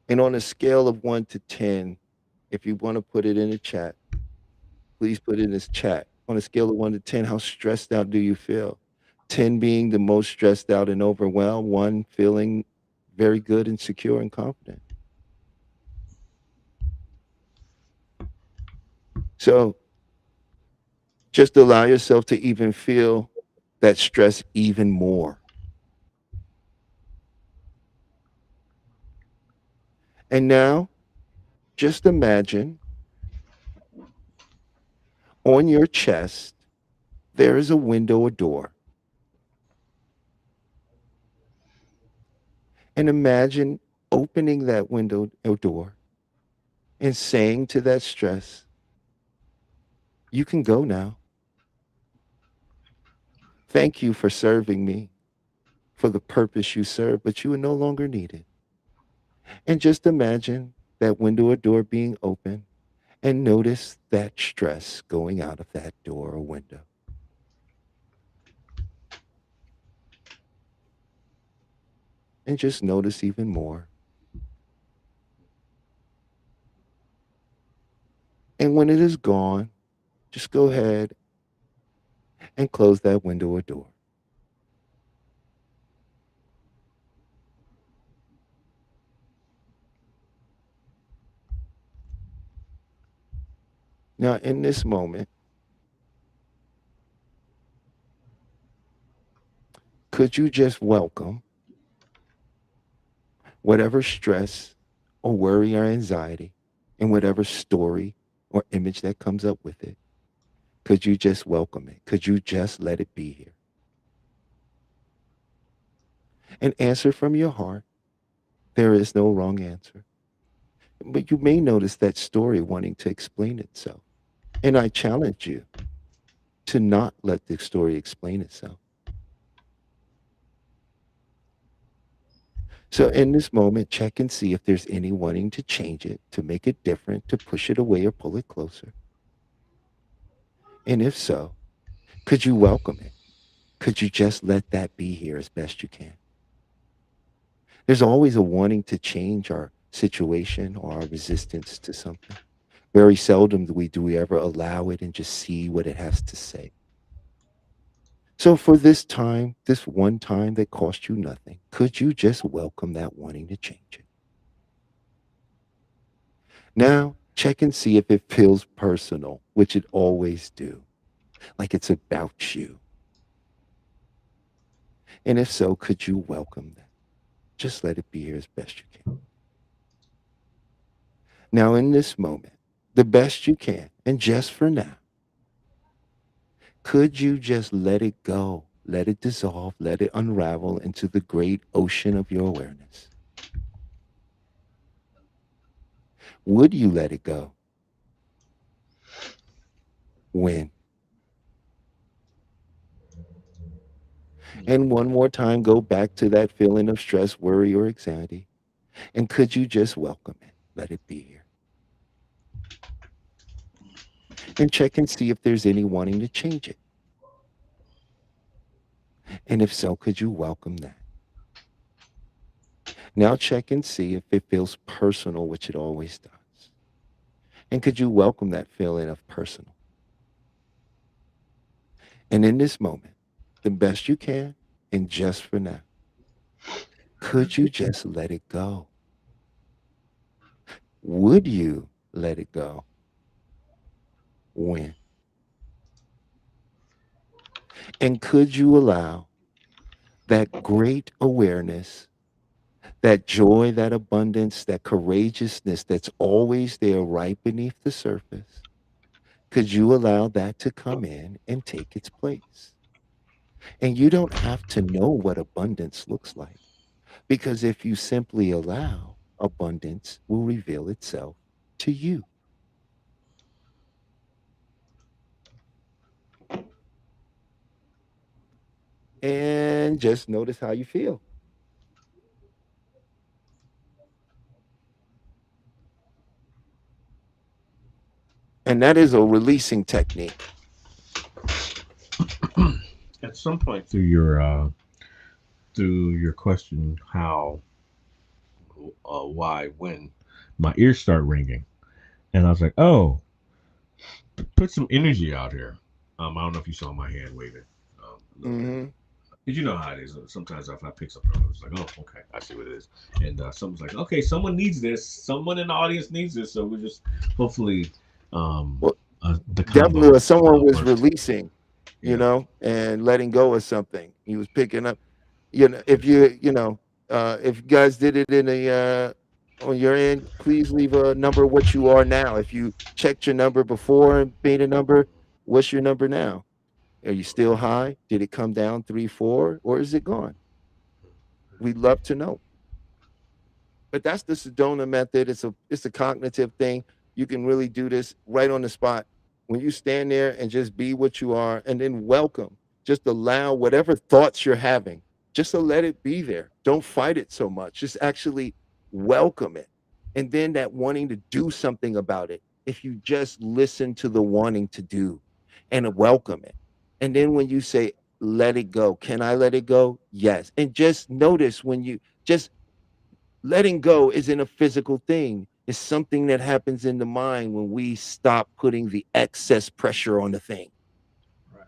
And on a scale of 1 to 10, if you want to put it in the chat, please put it in this chat. On a scale of 1 to 10, how stressed out do you feel? 10 being the most stressed out and overwhelmed, 1 feeling very good and secure and confident. So just allow yourself to even feel that stress even more. And now, just imagine on your chest, there is a window or door. And imagine opening that window or door and saying to that stress, you can go now. Thank you for serving me for the purpose you serve, but you are no longer needed. And just imagine that window or door being open and notice that stress going out of that door or window. And just notice even more. And when it is gone, just go ahead and close that window or door. Now, in this moment, could you just welcome whatever stress or worry or anxiety and whatever story or image that comes up with it? Could you just welcome it? Could you just let it be here? And answer from your heart. There is no wrong answer. But you may notice that story wanting to explain itself. And I challenge you to not let the story explain itself. So in this moment, check and see if there's any wanting to change it, to make it different, to push it away or pull it closer. And if so, could you welcome it? Could you just let that be here as best you can? There's always a wanting to change our situation or our resistance to something. Very seldom do we ever allow it and just see what it has to say. So for this time, this one time that cost you nothing, could you just welcome that wanting to change it? Now, check and see if it feels personal, which it always do, like it's about you. And if so, could you welcome that? Just let it be here as best you can. Now, in this moment, the best you can, and just for now, could you just let it go, let it dissolve, let it unravel into the great ocean of your awareness? Would you let it go? When? And one more time, go back to that feeling of stress, worry, or anxiety. And could you just welcome it? Let it be here. And check and see if there's any wanting to change it. And if so, could you welcome that? Now check and see if it feels personal, which it always does. And could you welcome that feeling of personal? And in this moment, the best you can, and just for now, could you just let it go? Would you let it go? When? And could you allow that great awareness, that joy, that abundance, that courageousness that's always there right beneath the surface, could you allow that to come in and take its place? And you don't have to know what abundance looks like, because if you simply allow, abundance will reveal itself to you. And just notice how you feel. And that is a releasing technique.
At some point through your question, how, why, when, my ears start ringing, and I was like, oh, put some energy out here. I don't know if you saw my hand waving a little bit.
Hmm.
Did you know how it is? Sometimes if I pick something up, it's like, oh, okay, I see what it is. And someone's like, okay, someone needs this. Someone in the audience needs this. So we're just hopefully um,
Well,
the
definitely,
combo
someone was
works.
releasing,
Yeah.
and letting go of something. He was picking up. If if you guys did it in a on your end, please leave a number what you are now. If you checked your number before and made a number, what's your number now? Are you still high? Did it come down 3, 4, or is it gone? We'd love to know. But that's the Sedona method. It's a cognitive thing. You can really do this right on the spot. When you stand there and just be what you are and then welcome. Just allow whatever thoughts you're having, just to let it be there. Don't fight it so much. Just actually welcome it. And then that wanting to do something about it. If you just listen to the wanting to do and welcome it. And then when you say, let it go, can I let it go? Yes. And just notice when you just letting go isn't a physical thing. It's something that happens in the mind when we stop putting the excess pressure on the thing,
Right.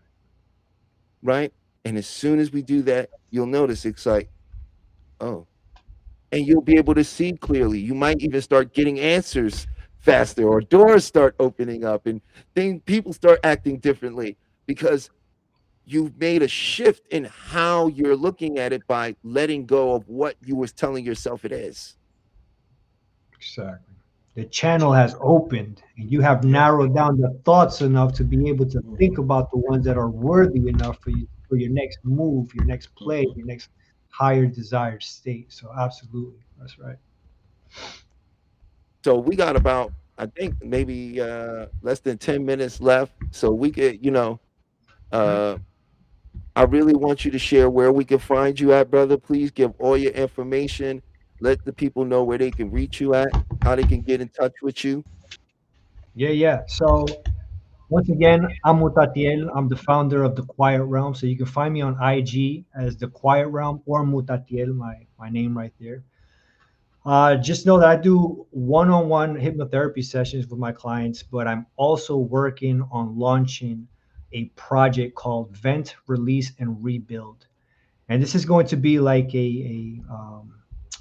right? And as soon as we do that, you'll notice it's like, oh, and you'll be able to see clearly. You might even start getting answers faster, or doors start opening up, and people start acting differently because you've made a shift in how you're looking at it by letting go of what you was telling yourself it is.
Exactly. The channel has opened, and you have narrowed down the thoughts enough to be able to think about the ones that are worthy enough for you for your next move, your next play,
Mhm.
your next higher desired state. So absolutely, that's right.
So we got about, I think, maybe less than 10 minutes left. So we could, uh I really want you to share where we can find you at, brother. Please give all your information. Let the people know where they can reach you at, how they can get in touch with you.
Yeah, yeah. So once again, I'm Mutatiel. I'm the founder of the Quiet Realm. So you can find me on IG as the Quiet Realm or Mutatiel, my name right there. Just know that I do one-on-one hypnotherapy sessions with my clients, but I'm also working on launching a project called Vent, Release, and Rebuild. And this is going to be like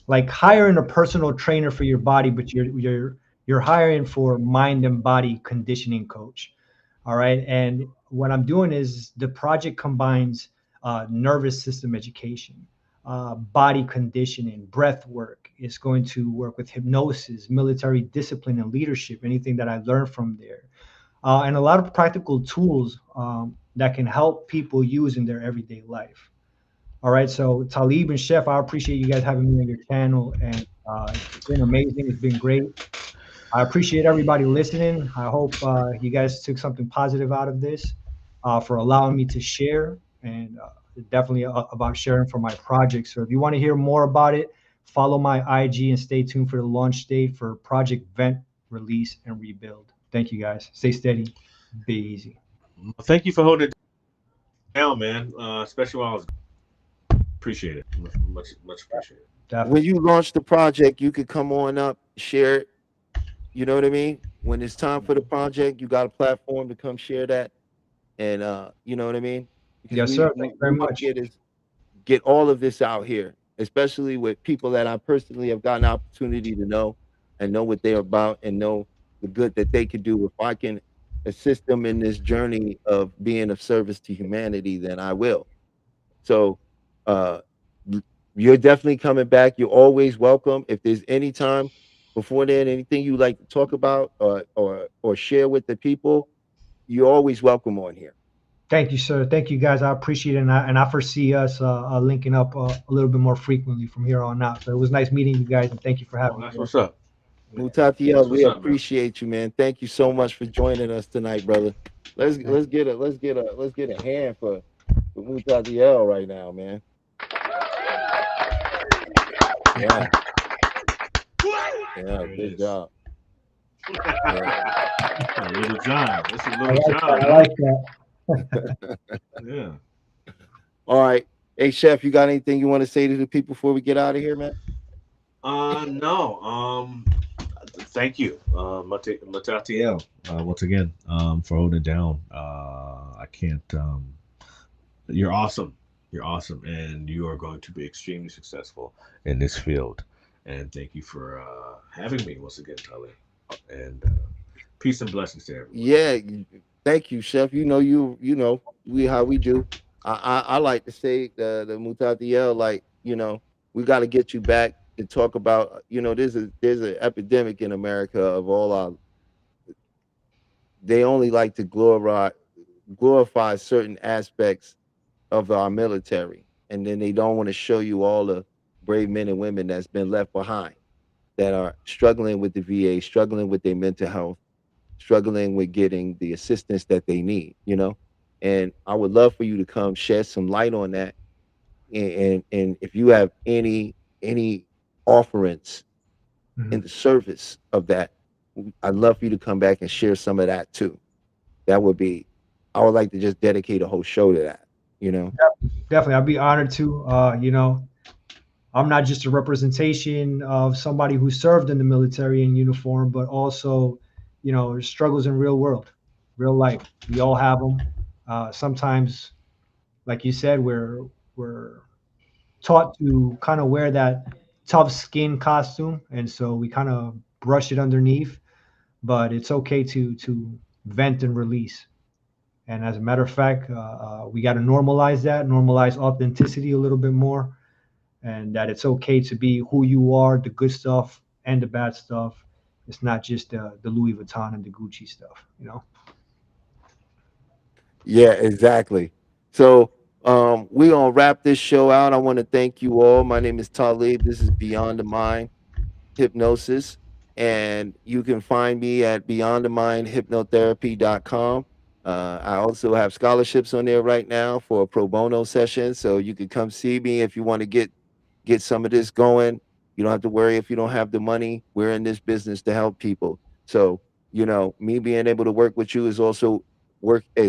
like hiring a personal trainer for your body, but you're hiring for mind and body conditioning coach. All right. And what I'm doing is the project combines nervous system education, body conditioning, breath work. It's going to work with hypnosis, military discipline, and leadership, anything that I learned from there. And a lot of practical tools that can help people use in their everyday life. All right. So, Talib and Chef, I appreciate you guys having me on your channel. And it's been amazing. It's been great. I appreciate everybody listening. I hope you guys took something positive out of this for allowing me to share and definitely about sharing for my project. So if you want to hear more about it, follow my IG and stay tuned for the launch date for Project Vent, Release, and Rebuild. Thank you guys. Stay steady. Be easy.
Thank you for holding it down, man. Especially while I was appreciate it. Much appreciated.
When
Definitely.
you launch the project, you could come on up, share it. You know what I mean? When it's time for the project, you got a platform to come share that. And you know what I mean? Because
Yes,
we
sir.
we,
Thank you
we
very
want to
much.
get all of this out here, especially with people that I personally have gotten opportunity to know and know what they're about and know the good that they could do. If I can assist them in this journey of being of service to humanity, then I will. So uh l- you're definitely coming back. You're always welcome. If there's any time before then, anything you like to talk about or share with the people, you're always welcome on here.
Thank you, sir. Thank you, guys. I appreciate it, and I foresee us linking up a little bit more frequently from here on out. So it was nice meeting you guys, and thank you for having me.
That's what's up.
Mutatiel, we
what's up, man.
appreciate you, man. Thank you so much for joining us tonight, brother. Let's get a hand for Mutatiel right now, man. Yeah, yeah,
There it
good
is.
job. Yeah.
Little John. That's a
I
little
like that.
John.
I like that.
Yeah.
All right. Hey, Chef, you got anything you want to say to the people before we get out of here, man?
No. Thank you, Matatiel, once again, for holding it down. I can't. You're awesome. You're awesome, and you are going to be extremely successful in this field. And thank you for having me once again, Tully. And peace and blessings to everyone.
Yeah, thank you, Chef. We how we do. I like to say the Mutatiel, like, we got to get you back to talk about, there's an epidemic in America of all our. They only like to glorify certain aspects of our military, and then they don't want to show you all the brave men and women that's been left behind, that are struggling with the VA, struggling with their mental health, struggling with getting the assistance that they need. And I would love for you to come shed some light on that. And if you have any offerings in the service of that, I'd love for you to come back and share some of that too. I would like to just dedicate a whole show to that.
Definitely, I'd be honored to. I'm not just a representation of somebody who served in the military in uniform, but also, there's struggles in real world, real life. We all have them. Sometimes, like you said, we're taught to kind of wear that tough skin costume, and so we kind of brush it underneath. But it's okay to vent and release. And as a matter of fact, we got to normalize authenticity a little bit more, and that it's okay to be who you are, the good stuff and the bad stuff. It's not just the Louis Vuitton and the Gucci stuff.
Yeah, exactly. So we're gonna wrap this show out. I want to thank you all. My name is Talib. This is Beyond the Mind Hypnosis, and you can find me at beyondthemindhypnotherapy.com. I also have scholarships on there right now for a pro bono session, so you can come see me if you want to get some of this going. You don't have to worry if you don't have the money. We're in this business to help people. So, me being able to work with you is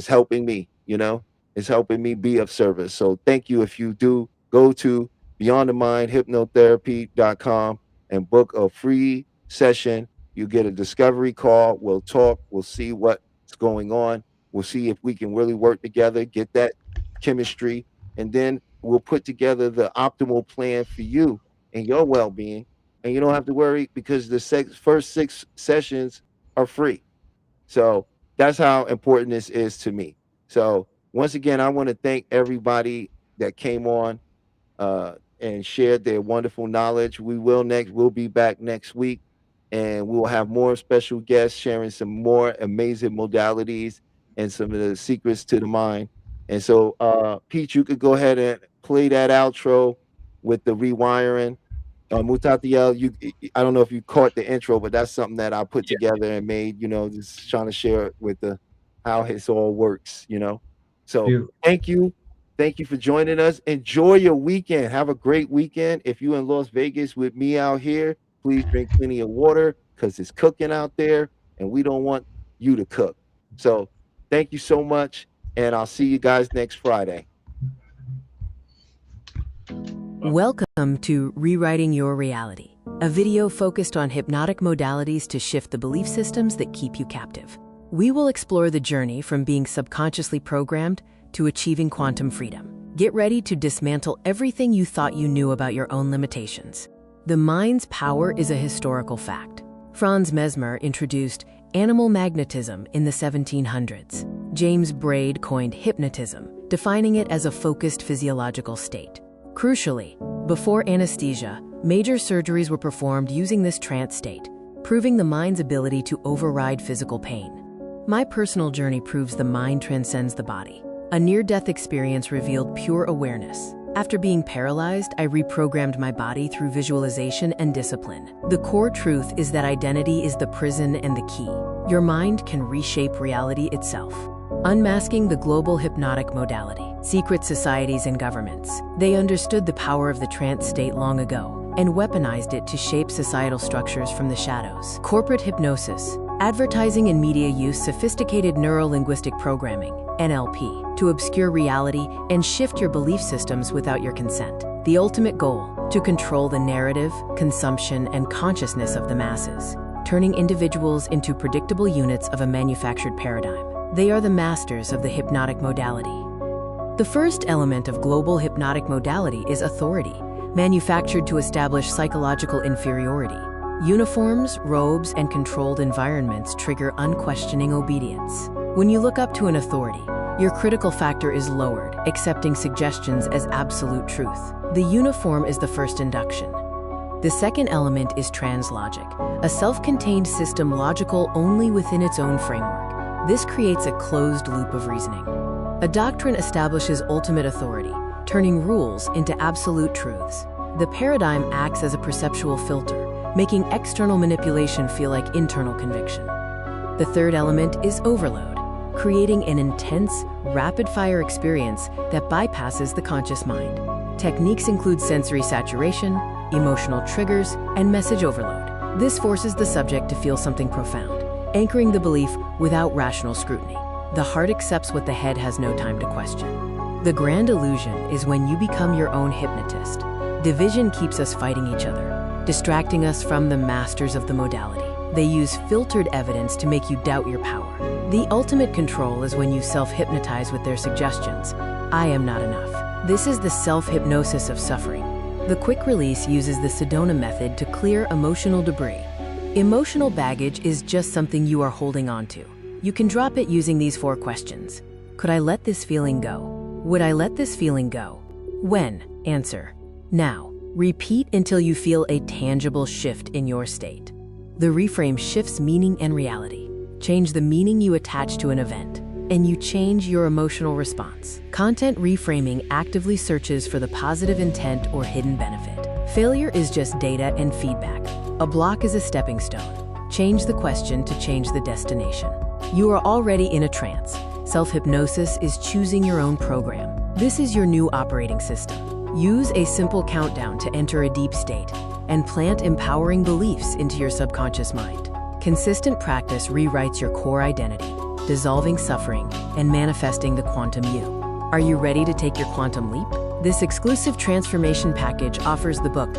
helping me, it's helping me be of service. So thank you. If you do, go to beyondthemindhypnotherapy.com and book a free session. You get a discovery call. We'll talk. We'll see what's going on. We'll see if we can really work together, get that chemistry, and then we'll put together the optimal plan for you and your well-being. And you don't have to worry, because the first 6 sessions are free. So that's how important this is to me. So once again, I want to thank everybody that came on and shared their wonderful knowledge. We'll be back next week, and we'll have more special guests sharing some more amazing modalities and some of the secrets to the mind. And so, Pete, you could go ahead and play that outro with the rewiring. Mutatiel, I don't know if you caught the intro, but that's something that I put together and made, just trying to share it with how it all works, So thank you for joining us. Enjoy your weekend. Have a great weekend. If you're in Las Vegas with me out here, please drink plenty of water, because it's cooking out there and we don't want you to cook. So thank you so much, and I'll see you guys next Friday.
Welcome to Rewriting Your Reality, a video focused on hypnotic modalities to shift the belief systems that keep you captive. We will explore the journey from being subconsciously programmed to achieving quantum freedom. Get ready to dismantle everything you thought you knew about your own limitations. The mind's power is a historical fact. Franz Mesmer introduced animal magnetism in the 1700s. James Braid coined hypnotism, defining it as a focused physiological state. Crucially, before anesthesia, major surgeries were performed using this trance state, proving the mind's ability to override physical pain. My personal journey proves the mind transcends the body. A near-death experience revealed pure awareness. After being paralyzed, I reprogrammed my body through visualization and discipline. The core truth is that identity is the prison and the key. Your mind can reshape reality itself. Unmasking the global hypnotic modality. Secret societies and governments. They understood the power of the trance state long ago and weaponized it to shape societal structures from the shadows. Corporate hypnosis. Advertising and media use sophisticated neuro-linguistic programming, NLP, to obscure reality and shift your belief systems without your consent. The ultimate goal, to control the narrative, consumption, and consciousness of the masses, turning individuals into predictable units of a manufactured paradigm. They are the masters of the hypnotic modality. The first element of global hypnotic modality is authority, manufactured to establish psychological inferiority. Uniforms, robes, and controlled environments trigger unquestioning obedience. When you look up to an authority, your critical factor is lowered, accepting suggestions as absolute truth. The uniform is the first induction. The second element is translogic, a self-contained system logical only within its own framework. This creates a closed loop of reasoning. A doctrine establishes ultimate authority, turning rules into absolute truths. The paradigm acts as a perceptual filter, making external manipulation feel like internal conviction. The third element is overload, creating an intense, rapid-fire experience that bypasses the conscious mind. Techniques include sensory saturation, emotional triggers, and message overload. This forces the subject to feel something profound, anchoring the belief without rational scrutiny. The heart accepts what the head has no time to question. The grand illusion is when you become your own hypnotist. Division keeps us fighting each other, distracting us from the masters of the modality. They use filtered evidence to make you doubt your power. The ultimate control is when you self-hypnotize with their suggestions. I am not enough. This is the self-hypnosis of suffering. The quick release uses the Sedona method to clear emotional debris. Emotional baggage is just something you are holding on to. You can drop it using these 4 questions. Could I let this feeling go? Would I let this feeling go? When? Answer: now. Repeat until you feel a tangible shift in your state. The reframe shifts meaning and reality. Change the meaning you attach to an event, and you change your emotional response. Content reframing actively searches for the positive intent or hidden benefit. Failure is just data and feedback. A block is a stepping stone. Change the question to change the destination. You are already in a trance. Self-hypnosis is choosing your own program. This is your new operating system. Use a simple countdown to enter a deep state and plant empowering beliefs into your subconscious mind. Consistent practice rewrites your core identity, dissolving suffering and manifesting the quantum you. Are you ready to take your quantum leap? This exclusive transformation package offers the book